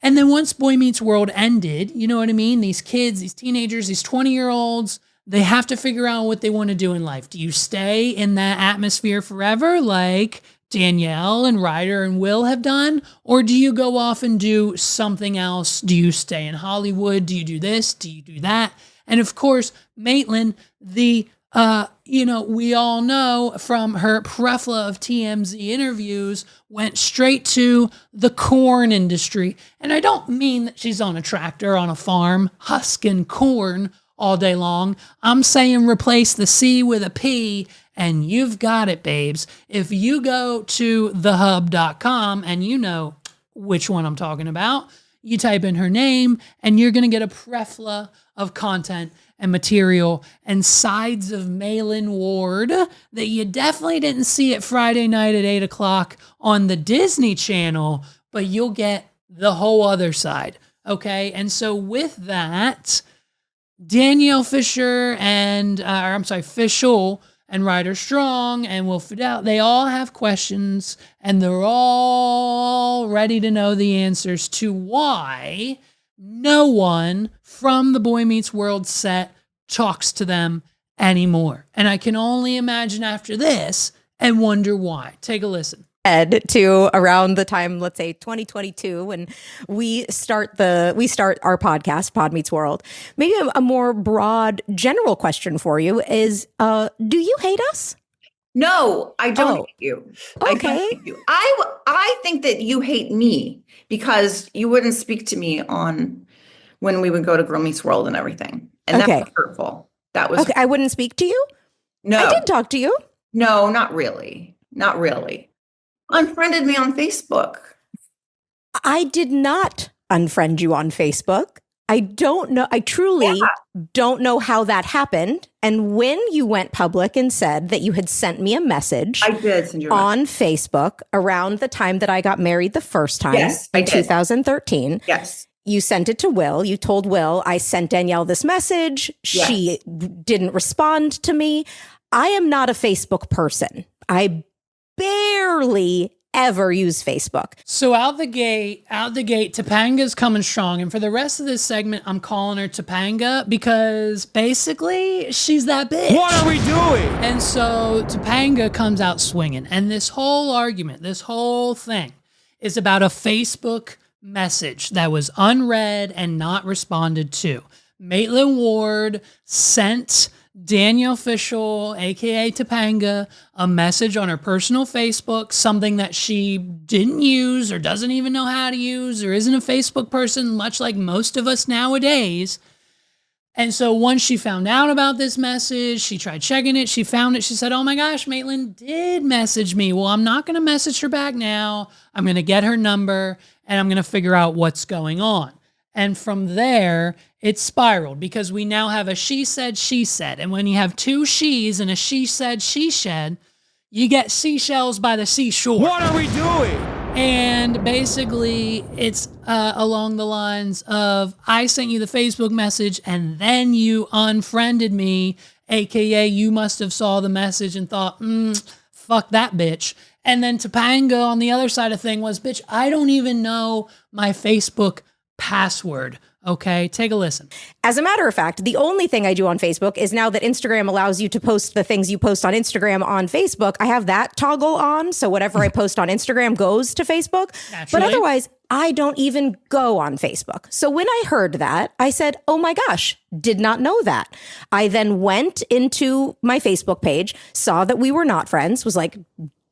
And then once Boy Meets World ended, you know what I mean? These kids, these teenagers, these 20-year-olds, they have to figure out what they want to do in life. Do you stay in that atmosphere forever like Danielle and Ryder and Will have done? Or do you go off and do something else? Do you stay in Hollywood? Do you do this? Do you do that? And of course, Maitland, we all know from her plethora of TMZ interviews, went straight to the corn industry. And I don't mean that she's on a tractor on a farm husking corn all day long. I'm saying replace the C with a P and you've got it, babes. If you go to thehub.com and you know which one I'm talking about, you type in her name and you're going to get a plethora of content and material and sides of Maitland Ward that you definitely didn't see at Friday night at 8 o'clock on the Disney Channel, but you'll get the whole other side. Okay. And so with that, Danielle Fisher Fishel and Ryder Strong and Will Fidel, they all have questions and they're all ready to know the answers to why no one from the Boy Meets World set talks to them anymore. And I can only imagine after this and wonder why. Take a listen. To around the time, let's say 2022, when we start our podcast, Pod Meets World. Maybe a more broad, general question for you is: do you hate us? No, I don't hate you. Okay. I don't hate you. I think that you hate me because you wouldn't speak to me on when we would go to Girl Meets World and everything, and that was hurtful. That was okay. I wouldn't speak to you. No, I did talk to you. No, not really. Not really. Unfriended me on Facebook. I did not unfriend you on Facebook. I don't know. I truly don't know how that happened. And when you went public and said that you had sent me a message, I did send you on Facebook around the time that I got married the first time in 2013. Yes. You sent it to Will. You told Will, I sent Danielle this message. Yes. She didn't respond to me. I am not a Facebook person. I barely ever use Facebook. So out the gate, Topanga's coming strong. And for the rest of this segment, I'm calling her Topanga because basically she's that bitch. What are we doing? And so Topanga comes out swinging. And this whole argument, this whole thing is about a Facebook message that was unread and not responded to. Maitland Ward sent Danielle Fishel, aka Topanga, a message on her personal Facebook, something that she didn't use or doesn't even know how to use or isn't a Facebook person, much like most of us nowadays. And so once she found out about this message, she tried checking it, she found it, she said, oh my gosh, Maitland did message me. Well, I'm not going to message her back now. I'm going to get her number and I'm going to figure out what's going on. And from there, it spiraled because we now have a she said, she said. And when you have two she's and a she said, she said, you get seashells by the seashore. What are we doing? And basically, it's along the lines of, I sent you the Facebook message and then you unfriended me, aka you must have saw the message and thought, fuck that bitch. And then Topanga on the other side of thing was, bitch, I don't even know my Facebook password. Okay, take a listen. As a matter of fact, the only thing I do on Facebook is now that Instagram allows you to post the things you post on Instagram on Facebook, I have that toggle on. So whatever I post on Instagram goes to Facebook. Naturally. But otherwise, I don't even go on Facebook. So when I heard that, I said, oh my gosh, did not know that. I then went into my Facebook page, saw that we were not friends, was like,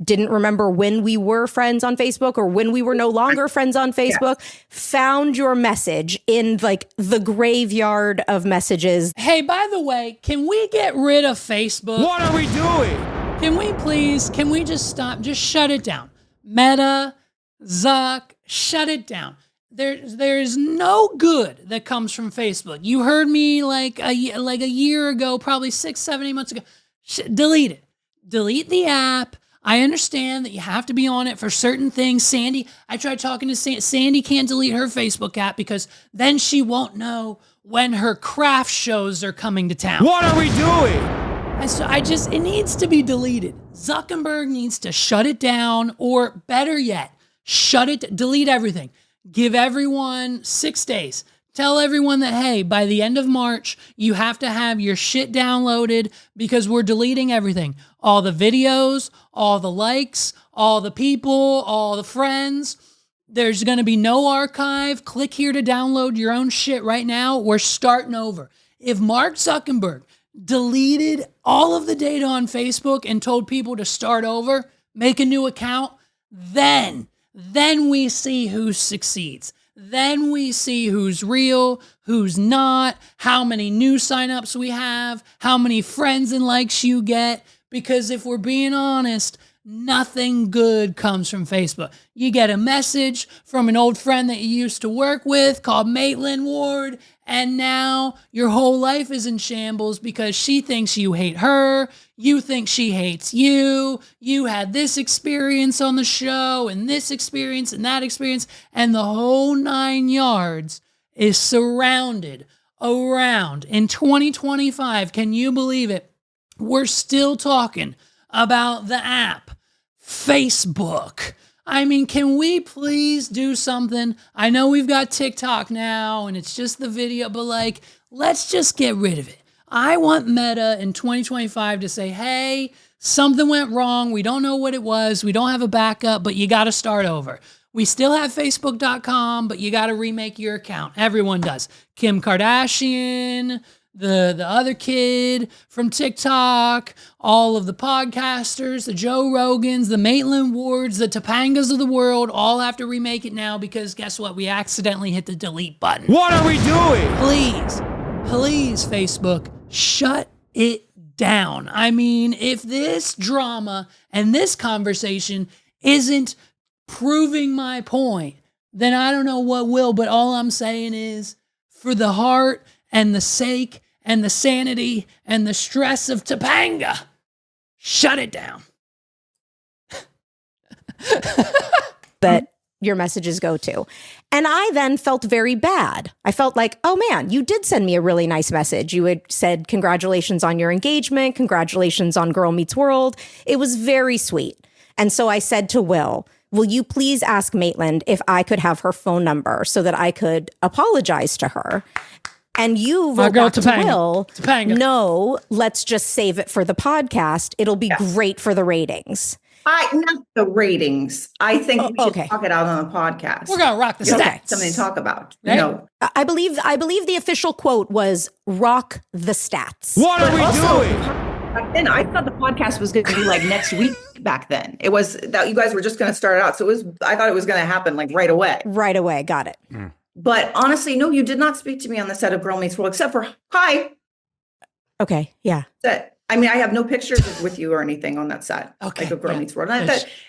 didn't remember when we were friends on Facebook or when we were no longer friends on Facebook, found your message in like the graveyard of messages. Hey, by the way, can we get rid of Facebook? What are we doing? Can we just stop? Just shut it down. Meta, Zuck, shut it down. There is no good that comes from Facebook. You heard me like a year ago, probably 6, 7, 8 months ago. Delete it. Delete the app. I understand that you have to be on it for certain things. Sandy, I tried talking to Sandy can't delete her Facebook app because then she won't know when her craft shows are coming to town. What are we doing? It needs to be deleted. Zuckerberg needs to shut it down, or better yet, delete everything. Give everyone 6 days. Tell everyone that, hey, by the end of March, you have to have your shit downloaded because we're deleting everything. All the videos, all the likes, all the people, all the friends. There's going to be no archive. Click here to download your own shit right now. We're starting over. If Mark Zuckerberg deleted all of the data on Facebook and told people to start over, make a new account, then we see who succeeds. Then we see who's real, who's not, how many new signups we have, how many friends and likes you get. Because if we're being honest, nothing good comes from Facebook. You get a message from an old friend that you used to work with called Maitland Ward, and now your whole life is in shambles because she thinks you hate her, you think she hates you, you had this experience on the show, and this experience, and that experience, and the whole 9 yards is surrounded around. In 2025, can you believe it? We're still talking about the app, Facebook. I mean, can we please do something? I know we've got TikTok now and it's just the video, but like, let's just get rid of it. I want Meta in 2025 to say, hey, something went wrong. We don't know what it was. We don't have a backup, but you got to start over. We still have Facebook.com, but you got to remake your account. Everyone does. Kim Kardashian, the other kid from TikTok, all of the podcasters, the Joe Rogans, the Maitland Wards, the Topangas of the world, all have to remake it now because guess what? We accidentally hit the delete button. What are we doing? Please, Facebook, shut it down. I mean, if this drama and this conversation isn't proving my point, then I don't know what will, but all I'm saying is for the heart and the sake and the sanity and the stress of Topanga, shut it down. That your messages go to. And I then felt very bad. I felt like, oh man, you did send me a really nice message. You had said, congratulations on your engagement. Congratulations on Girl Meets World. It was very sweet. And so I said to will you please ask Maitland if I could have her phone number so that I could apologize to her? And you wrote back to Will, no, let's just save it for the podcast. It'll be great for the ratings. Not the ratings. I think we should talk it out on the podcast. We're going to rock the stats. Something to talk about. Right? You know, I believe the official quote was rock the stats. What are we doing? Back then, I thought the podcast was going to be like next week. Back then, it was that you guys were just going to start out. So I thought it was going to happen like right away. Right away. Got it. But honestly, no, you did not speak to me on the set of Girl Meets World, except for hi. Okay. Yeah. I mean, I have no pictures with you or anything on that set. Okay. Like a Girl Meets World.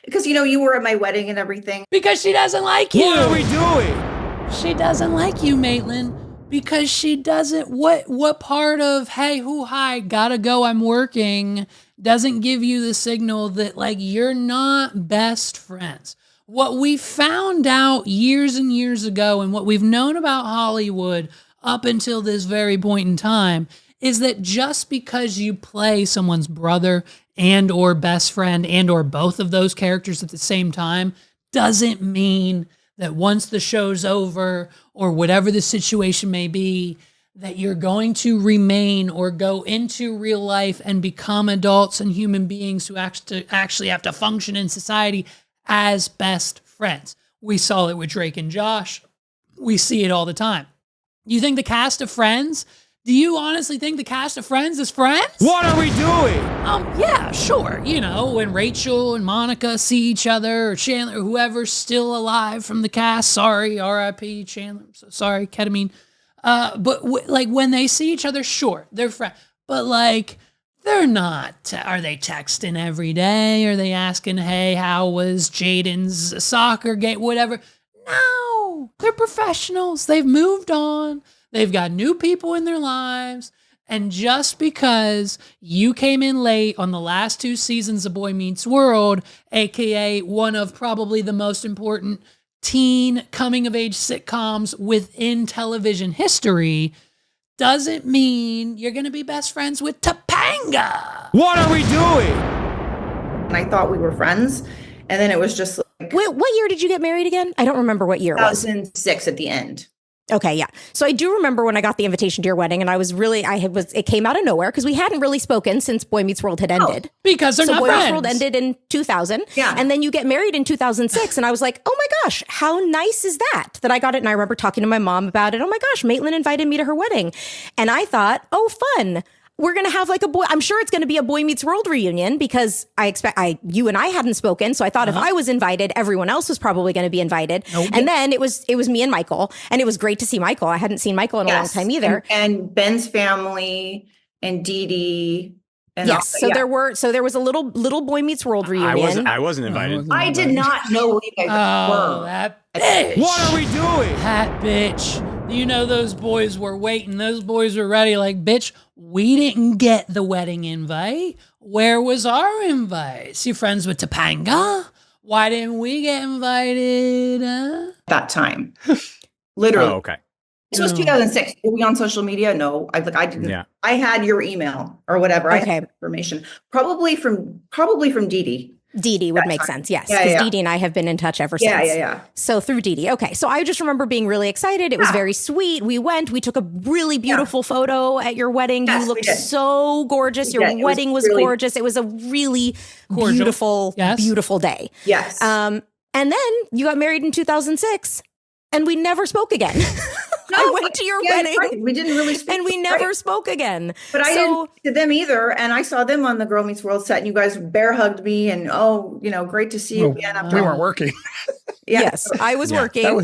Because, you were at my wedding and everything. Because she doesn't like you. What are we doing? She doesn't like you, Maitland. Because she doesn't, what part of, hey, hi, gotta go, I'm working, doesn't give you the signal that, like, you're not best friends. What we found out years and years ago, and what we've known about Hollywood up until this very point in time, is that just because you play someone's brother and or best friend and or both of those characters at the same time doesn't mean that once the show's over or whatever the situation may be, that you're going to remain or go into real life and become adults and human beings who actually have to function in society as best friends. We saw it with Drake and Josh. We see it all the time. You think the cast of Friends Do you honestly think the cast of Friends is Friends? What are we doing? Yeah, sure. You know, when Rachel and Monica see each other, or Chandler, or whoever's still alive from the cast, sorry, R.I.P. Chandler, I'm so sorry, ketamine. But like when they see each other, sure, they're friends. But like, they're not. Are they texting every day? Are they asking, hey, how was Jaden's soccer game? Whatever. No, they're professionals. They've moved on. They've got new people in their lives. And just because you came in late on the last 2 seasons of Boy Meets World, aka one of probably the most important teen coming-of-age sitcoms within television history, doesn't mean you're going to be best friends with Topanga. What are we doing? And I thought we were friends. And then it was just like... Wait, what year did you get married again? I don't remember what year it was. 2006 at the end. Okay, yeah. So I do remember when I got the invitation to your wedding, and it came out of nowhere because we hadn't really spoken since Boy Meets World had ended. Because they're not Boy friends. Meets World ended in 2000. Yeah. And then you get married in 2006. And I was like, oh my gosh, how nice is that I got it? And I remember talking to my mom about it. Oh my gosh, Maitland invited me to her wedding. And I thought, oh, fun. We're going to have like I'm sure it's going to be a Boy Meets World reunion because you and I hadn't spoken. So I thought if I was invited, everyone else was probably going to be invited. Nope. And then it was me and Michael, and it was great to see Michael. I hadn't seen Michael in a long time either. And Ben's family and Dee Dee. And yes. So there was a little Boy Meets World reunion. I wasn't invited. I did not know where you guys were. That bitch. What are we doing? That bitch. You know those boys were waiting. Those boys were ready. Like, bitch, we didn't get the wedding invite. Where was our invite? So you friends with Topanga? Why didn't we get invited? That time. Literally. Oh, okay. This was 2006. Were we on social media? No, I didn't. Yeah. I had your email or whatever. Okay. I had information. Probably from Dee Dee. Dee Dee would make sense, yes. Because Dee Dee and I have been in touch ever since. Yeah. So through Dee Dee. Okay, so I just remember being really excited. It was very sweet. We took a really beautiful photo at your wedding. Yes, you looked so gorgeous. Your wedding was really gorgeous. It was a really beautiful, beautiful day. Yes. And then you got married in 2006 and we never spoke again. No, I went to your wedding. Right. We didn't really speak. And we never spoke again. But I didn't speak to them either. And I saw them on the Girl Meets World set and you guys bear hugged me and great to see you again. We weren't working. Yes, I was working. I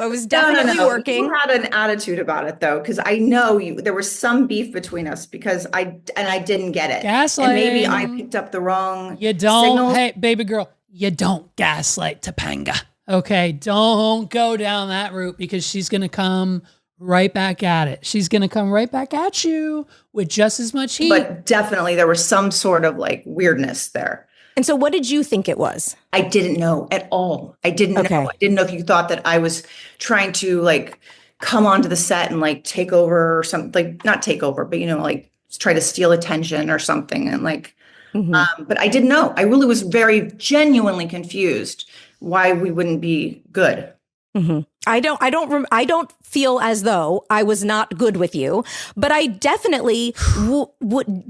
was definitely working. You had an attitude about it though, because I know there was some beef between us because I didn't get it. Gaslighting. And maybe I picked up the wrong signals. Hey, baby girl, you don't gaslight Topanga. Okay, don't go down that route because she's going to come right back at it. She's going to come right back at you with just as much heat. But definitely there was some sort of like weirdness there. And so what did you think it was? I didn't know at all. I didn't know. I didn't know if you thought that I was trying to like come onto the set and like take over or something, like not take over, but like try to steal attention or something. And like, but I didn't know. I really was very genuinely confused why we wouldn't be good. Mm-hmm. I don't feel as though I was not good with you, but I definitely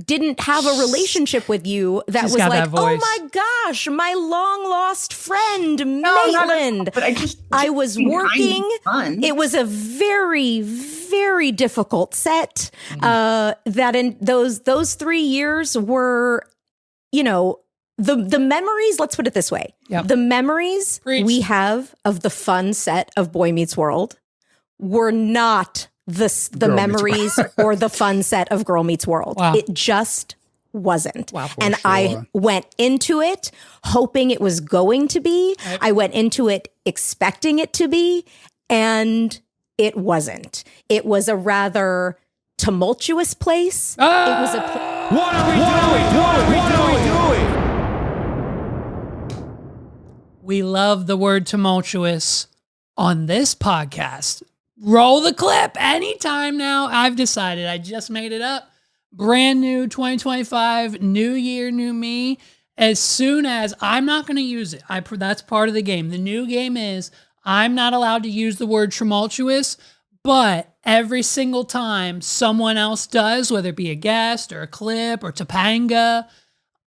didn't have a relationship with you that was like, oh my gosh, my long lost friend, Maitland. But I was working. It was a very, very difficult set. That in those 3 years were, the memories, let's put it this way. Yep. The memories we have of the fun set of Boy Meets World were not the memories or the fun set of Girl Meets World. Wow. It just wasn't. Wow, and I went into it hoping it was going to be. Right. I went into it expecting it to be, and it wasn't. It was a rather tumultuous place. It was a What are we doing? What are we doing? We love the word tumultuous on this podcast. Roll the clip anytime now. I've decided. I just made it up. Brand new 2025, new year, new me. As soon as I'm not going to use it, that's part of the game. The new game is I'm not allowed to use the word tumultuous, but every single time someone else does, whether it be a guest or a clip or Topanga,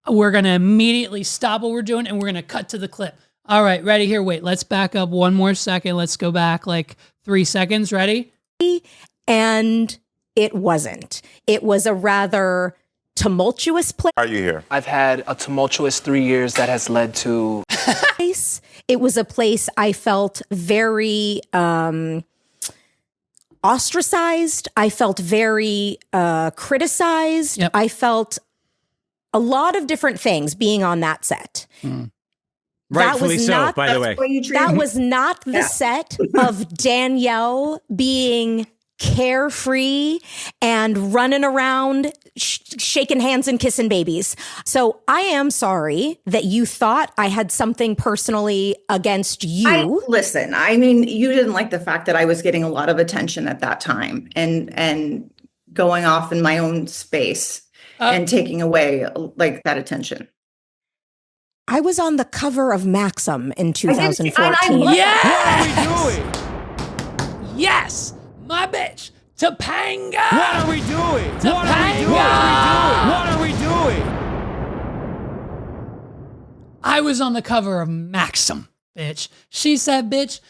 we're going to immediately stop what we're doing and we're going to cut to the clip. All right, ready? Here, wait, let's back up one more second. Let's go back like 3 seconds. Ready? And it wasn't. It was a rather tumultuous Are you here? I've had a tumultuous 3 years that has led to place. It was a place I felt very ostracized. I felt very criticized. Yep. I felt a lot of different things being on that set. Rightfully so, not, by the way. that was not the set of Danielle being carefree and running around shaking hands and kissing babies. So I am sorry that you thought I had something personally against you. Listen, I mean, you didn't like the fact that I was getting a lot of attention at that time and going off in my own space and taking away like that attention. I was on the cover of Maxim in 2014. Yes! What are we doing? Yes! My bitch! Topanga! What are we doing? Topanga! What are we doing? I was on the cover of Maxim, bitch. She said, this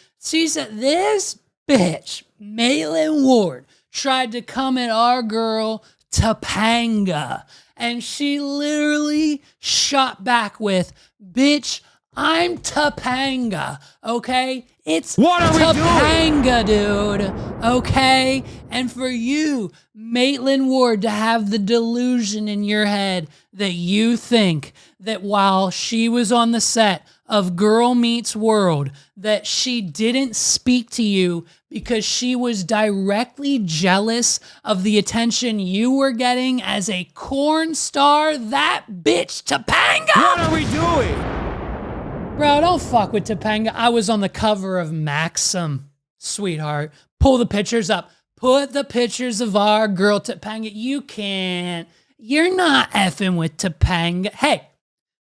bitch, Maitland Ward, tried to come at our girl, Topanga. And she literally shot back with, bitch, I'm Topanga, okay? It's What are we Topanga, dude, okay? And for you, Maitland Ward, to have the delusion in your head that you think that while she was on the set of Girl Meets World, that she didn't speak to you because she was directly jealous of the attention you were getting as a corn star, that bitch, Topanga! What are we doing? Bro, don't fuck with Topanga. I was on the cover of Maxim, sweetheart. Pull the pictures up. Put the pictures of our girl Topanga. You can't. You're not effing with Topanga. Hey,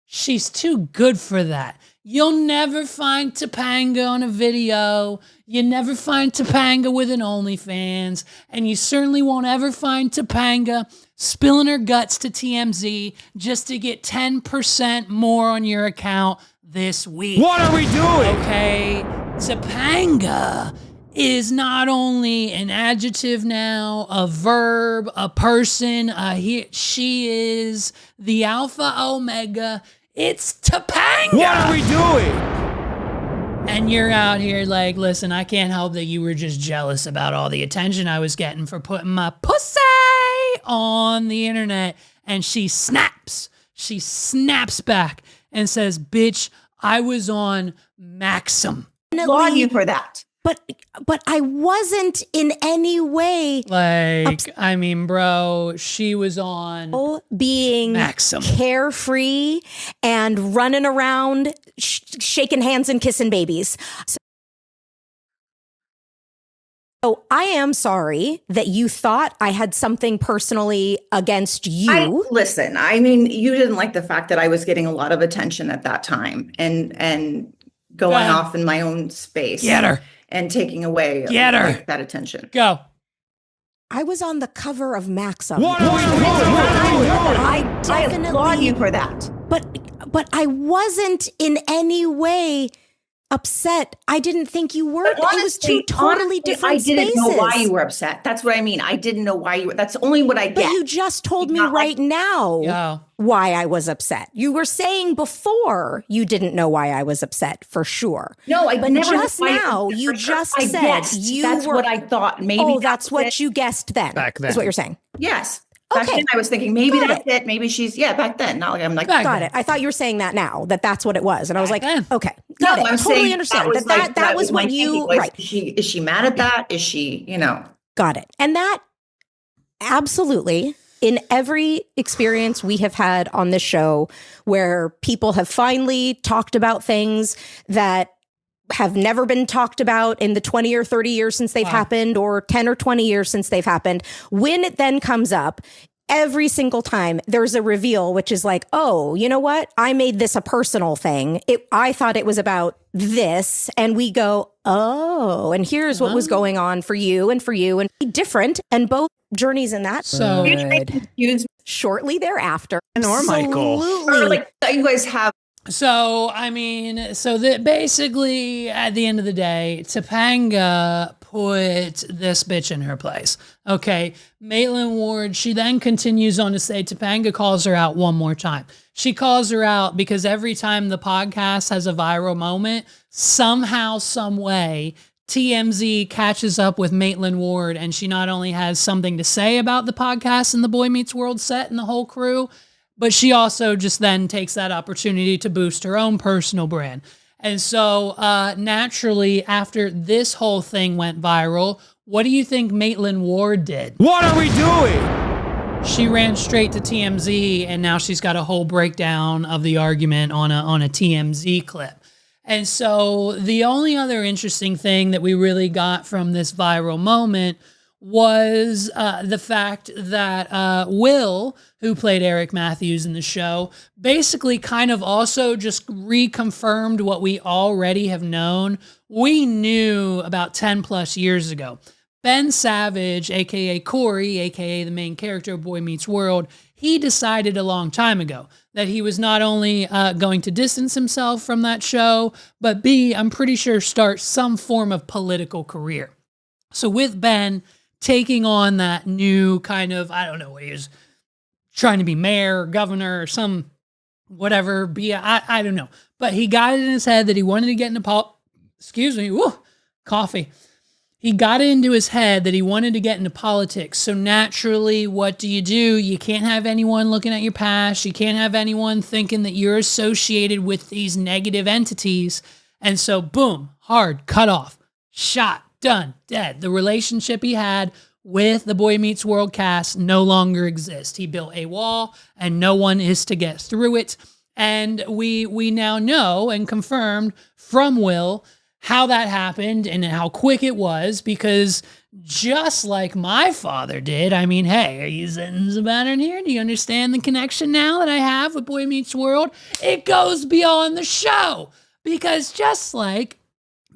she's too good for that. You'll never find Topanga on a video. You never find Topanga with an OnlyFans. And you certainly won't ever find Topanga spilling her guts to TMZ just to get 10% more on your account this week. What are we doing? Okay, Topanga is not only an adjective now, a verb, a person, she is the alpha omega. It's Topanga. What are we doing? And you're out here like, listen, I can't help that you were just jealous about all the attention I was getting for putting my pussy on the internet. And she snaps back and says, bitch, I was on Maxim. Applaud you for that. But I wasn't in any way I mean, bro, she was on being Maxim. Carefree and running around shaking hands and kissing babies. So I am sorry that you thought I had something personally against you. Listen, I mean, you didn't like the fact that I was getting a lot of attention at that time and going off in my own space. Get her. And taking away that attention. Go. I was on the cover of Maxim. What are we doing? I definitely applaud you for that. But I wasn't in any way upset. I didn't think you were. It was two totally different spaces. I didn't know why you were upset. That's what I mean. I didn't know why you were. That's only what I get. But you just told me right now why I was upset. You were saying before you didn't know why I was upset, for sure. No, I but never. Just now, you just said that's what I thought. Maybe that's what you guessed then. Back then. Is what you're saying. Yes. Back then I was thinking maybe that's it. Maybe she's back then. Not like I'm like got it. I thought you were saying that now, that's what it was. And I was like, okay. Got it. I'm totally understand. That was what you right. Is she mad at that? Is she, Got it. And that absolutely, in every experience we have had on this show where people have finally talked about things that have never been talked about in the 20 or 30 years since they've happened, or 10 or 20 years since they've happened. When it then comes up, every single time there's a reveal, which is like, oh, you know what? I made this a personal thing. I thought it was about this. And we go, oh, and here's what was going on for you and different. And both journeys in that. So shortly thereafter. Or Michael. Or like you guys have So, I mean, so that basically at the end of the day, Topanga put this bitch in her place. Okay. Maitland Ward, she then continues on to say Topanga calls her out one more time. She calls her out because every time the podcast has a viral moment, somehow, some way, TMZ catches up with Maitland Ward, and she not only has something to say about the podcast and the Boy Meets World set and the whole crew, but she also just then takes that opportunity to boost her own personal brand. And so naturally, after this whole thing went viral, what do you think Maitland Ward did? What are we doing? She ran straight to TMZ, and now she's got a whole breakdown of the argument on a TMZ clip. And so the only other interesting thing that we really got from this viral moment was the fact that Will, who played Eric Matthews in the show, basically kind of also just reconfirmed what we already have known. We knew about 10 plus years ago. Ben Savage, aka Corey, aka the main character of Boy Meets World, he decided a long time ago that he was not only going to distance himself from that show, but B, I'm pretty sure start some form of political career. So with Ben taking on that new kind of, I don't know what he was trying to be, mayor or governor or some whatever, I don't know. But he got it in his head that he wanted to get into coffee. He got it into his head that he wanted to get into politics. So naturally, what do? You can't have anyone looking at your past. You can't have anyone thinking that you're associated with these negative entities. And so boom, hard, cut off, shot, done, dead. The relationship he had with the Boy Meets World cast no longer exists. He built a wall and no one is to get through it. And we now know and confirmed from Will how that happened and how quick it was, because just like my father did, I mean, hey, are you sitting the pattern here? Do you understand the connection now that I have with Boy Meets World? It goes beyond the show, because just like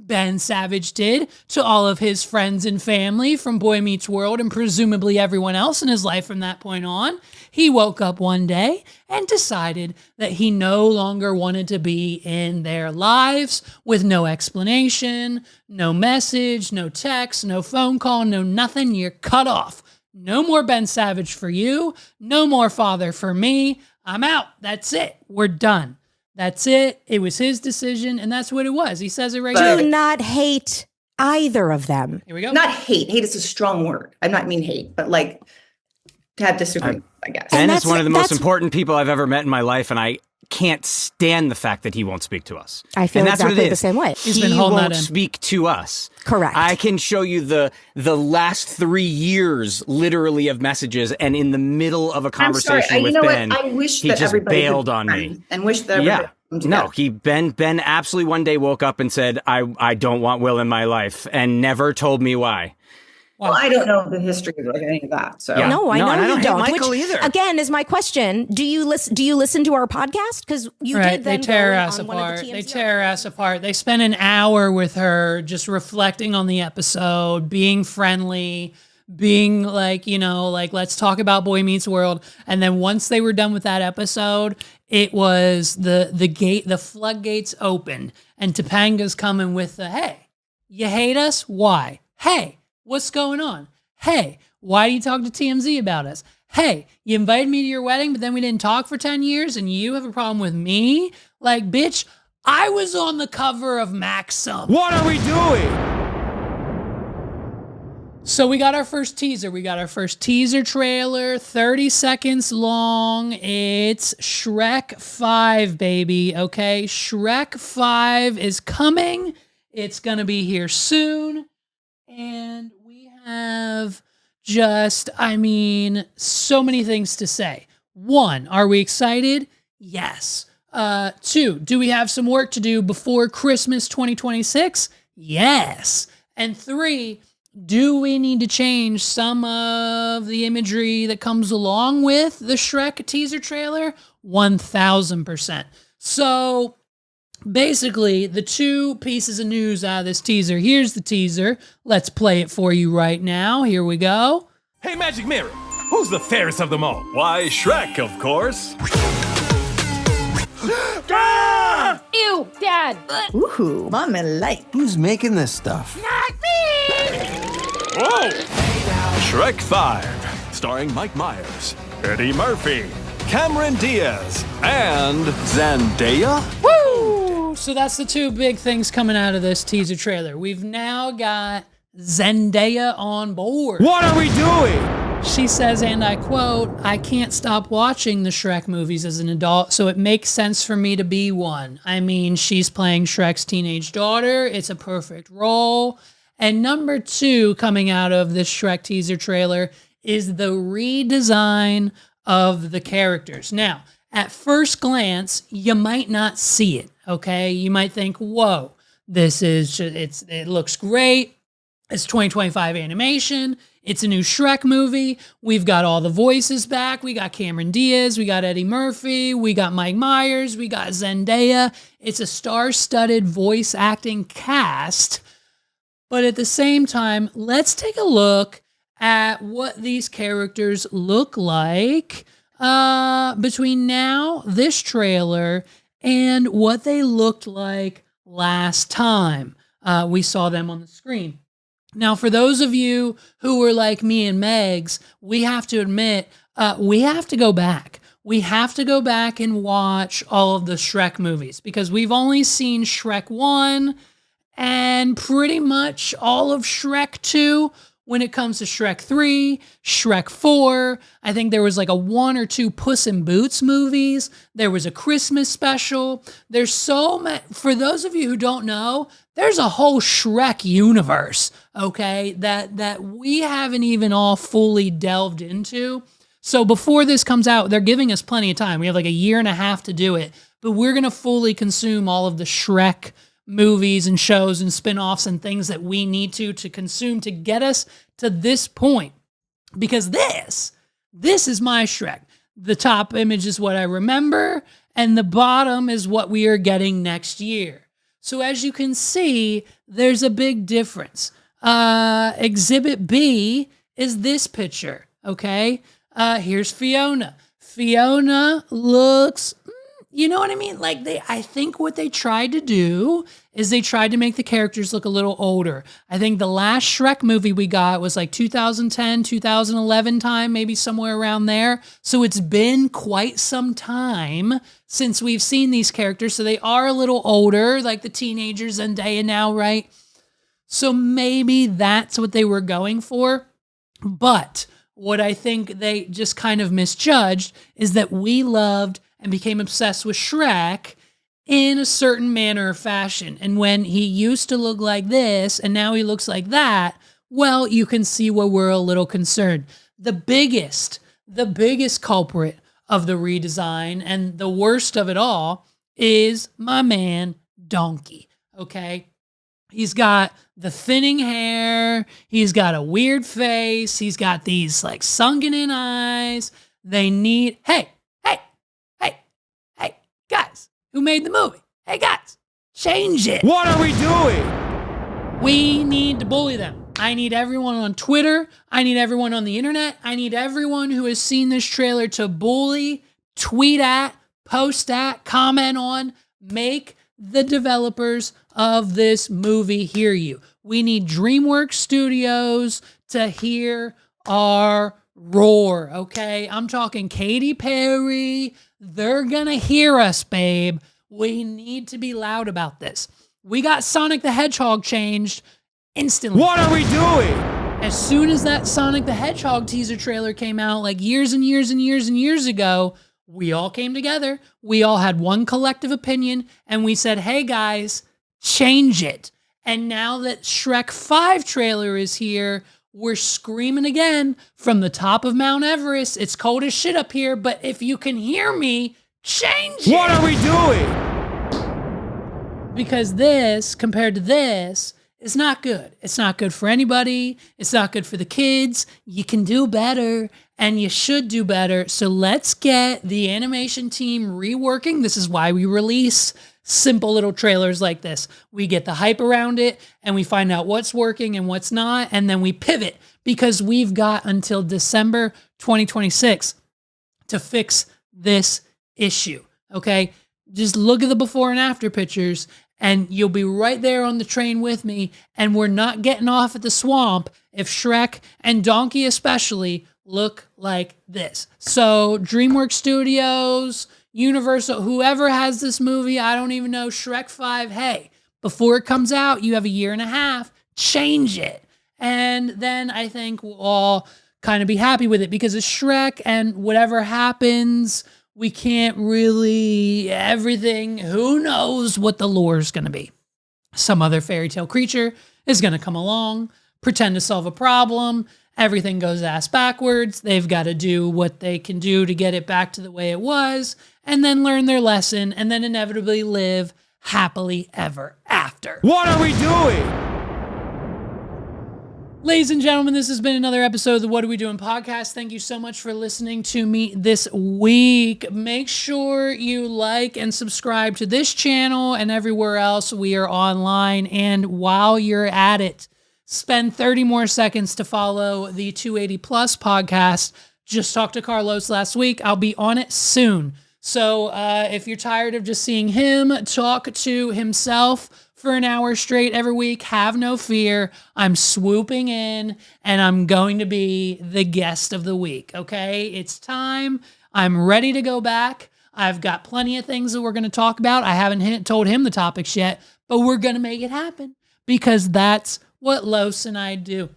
Ben Savage did to all of his friends and family from Boy Meets World and presumably everyone else in his life from that point on, he woke up one day and decided that he no longer wanted to be in their lives with no explanation, no message, no text, no phone call, no nothing. You're cut off. No more Ben Savage for you. No more father for me. I'm out. That's it. We're done. That's it. It was his decision, and that's what it was. He says it right there. Do not hate either of them. Here we go. Not hate. Hate is a strong word. I not mean hate, but like to have disagreement, I guess. Ben is one of the most important people I've ever met in my life, and I can't stand the fact that he won't speak to us. I feel exactly the same way. He's been holding that in. He won't speak to us. Correct. I can show you the last 3 years, literally, of messages, and in the middle of a conversation with Ben, I wish he that just everybody bailed on me. And wish that everybody Ben absolutely one day woke up and said, I don't want Will in my life, and never told me why. Well, I don't know the history of any of that. So No, I know you don't. Michael either. Again, is my question: Do you listen to our podcast? Because you did. Then they tear go us on apart. one of the They TMZ tear us apart. They spent an hour with her, just reflecting on the episode, being friendly, being like, let's talk about Boy Meets World. And then once they were done with that episode, it was the floodgates opened, and Topanga's coming with the, hey, you hate us? Why? Hey, what's going on? Hey, why do you talk to TMZ about us? Hey, you invited me to your wedding, but then we didn't talk for 10 years and you have a problem with me? Like, bitch, I was on the cover of Maxim. What are we doing? So we got our first teaser. We got our first teaser trailer, 30 seconds long. It's Shrek 5, baby, okay? Shrek 5 is coming. It's going to be here soon. And we have so many things to say. 1, are we excited? Yes. 2, do we have some work to do before Christmas 2026? Yes. And 3, do we need to change some of the imagery that comes along with the Shrek teaser trailer? 1000%. So basically, the 2 pieces of news out of this teaser. Here's the teaser. Let's play it for you right now. Here we go. Hey, Magic Mirror, who's the fairest of them all? Why, Shrek, of course. you, Dad. Ooh, Mama like. Who's making this stuff? Not me. Whoa! Shrek 5, starring Mike Myers, Eddie Murphy, Cameron Diaz, and Zendaya? Woo! So that's the two big things coming out of this teaser trailer. We've now got Zendaya on board. What are we doing? She says, and I quote, "I can't stop watching the Shrek movies as an adult, so it makes sense for me to be one." I mean, she's playing Shrek's teenage daughter. It's a perfect role. And number two coming out of this Shrek teaser trailer is the redesign of the characters. Now, at first glance, you might not see it, okay? You might think, whoa, it looks great. It's 2025 animation. It's a new Shrek movie. We've got all the voices back. We got Cameron Diaz. We got Eddie Murphy. We got Mike Myers. We got Zendaya. It's a star-studded voice acting cast. But at the same time, let's take a look at what these characters look like between now, this trailer, and what they looked like last time we saw them on the screen. Now, for those of you who were like me and Megs, we have to admit, we have to go back. We have to go back and watch all of the Shrek movies because we've only seen Shrek 1 and pretty much all of Shrek 2. When it comes to Shrek 3, Shrek 4, I think there was like a 1 or 2 Puss in Boots movies. There was a Christmas special. There's so many. For those of you who don't know, there's a whole Shrek universe, okay, that we haven't even all fully delved into. So before this comes out, they're giving us plenty of time. We have like a year and a half to do it, but we're going to fully consume all of the Shrek movies and shows and spin-offs and things that we need to consume to get us to this point. Because this is my Shrek. The top image is what I remember, and the bottom is what we are getting next year. So as you can see, there's a big difference. Exhibit B is this picture, okay? Here's Fiona. Fiona looks... You know what I mean? Like I think what they tried to do is they tried to make the characters look a little older. I think the last Shrek movie we got was like 2010, 2011 time, maybe somewhere around there. So it's been quite some time since we've seen these characters. So they are a little older, like the teenagers Zendaya now, right? So maybe that's what they were going for. But what I think they just kind of misjudged is that we loved and became obsessed with Shrek in a certain manner or fashion. And when he used to look like this and now he looks like that, well, you can see where we're a little concerned. The biggest culprit of the redesign and the worst of it all is my man Donkey, okay? He's got the thinning hair. He's got a weird face. He's got these like sunken in eyes. They need, hey, guys, who made the movie? Hey, guys, change it. What are we doing? We need to bully them. I need everyone on Twitter. I need everyone on the internet. I need everyone who has seen this trailer to bully, tweet at, post at, comment on, make the developers of this movie hear you. We need DreamWorks Studios to hear our roar, okay? I'm talking Katy Perry. They're gonna hear us, babe. We need to be loud about this. We got Sonic the Hedgehog changed instantly. What are we doing? As soon as that Sonic the Hedgehog teaser trailer came out, like years and years and years and years ago, we all came together. We all had one collective opinion, and we said, hey guys, change it. And now that Shrek 5 trailer is here, we're screaming again from the top of Mount Everest. It's cold as shit up here, but if you can hear me, change it. What are we doing? Because this, compared to this, is not good. It's not good for anybody. It's not good for the kids. You can do better, and you should do better. So let's get the animation team reworking. This is why we release simple little trailers like this. We get the hype around it and we find out what's working and what's not. And then we pivot because we've got until December 2026 to fix this issue. Okay. Just look at the before and after pictures, and you'll be right there on the train with me, and we're not getting off at the swamp if Shrek and Donkey especially look like this. So DreamWorks Studios, Universal, whoever has this movie, I don't even know, Shrek 5, hey, before it comes out, you have a year and a half, change it. And then I think we'll all kind of be happy with it, because it's Shrek, and whatever happens, we can't really, everything, who knows what the lore is going to be. Some other fairy tale creature is going to come along, pretend to solve a problem. Everything goes ass backwards. They've got to do what they can do to get it back to the way it was, and then learn their lesson, and then inevitably live happily ever after. What are we doing? Ladies and gentlemen, this has been another episode of the What Are We Doing podcast. Thank you so much for listening to me this week. Make sure you like and subscribe to this channel and everywhere else we are online. And while you're at it, spend 30 more seconds to follow the 280 Plus podcast. Just talked to Carlos last week. I'll be on it soon. So if you're tired of just seeing him talk to himself for an hour straight every week, have no fear. I'm swooping in, and I'm going to be the guest of the week, okay? It's time. I'm ready to go back. I've got plenty of things that we're going to talk about. I haven't told him the topics yet, but we're going to make it happen, because that's what Los and I do.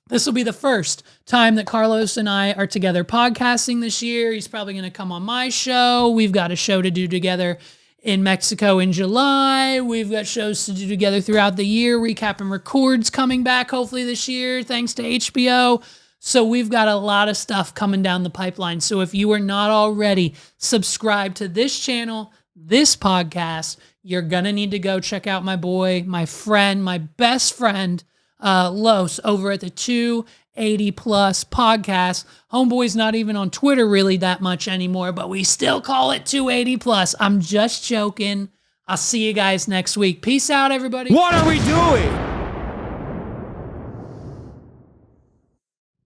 This will be the first time that Carlos and I are together podcasting this year. He's probably going to come on my show. We've got a show to do together in Mexico in July. We've got shows to do together throughout the year. Recap and Records coming back hopefully this year, thanks to HBO. So we've got a lot of stuff coming down the pipeline. So if you are not already subscribed to this channel, this podcast, you're going to need to go check out my boy, my friend, my best friend, Los, over at the 280 Plus podcast. Homeboy's not even on Twitter really that much anymore, but we still call it 280 Plus. I'm just joking. I'll see you guys next week. Peace out, everybody. What are we doing?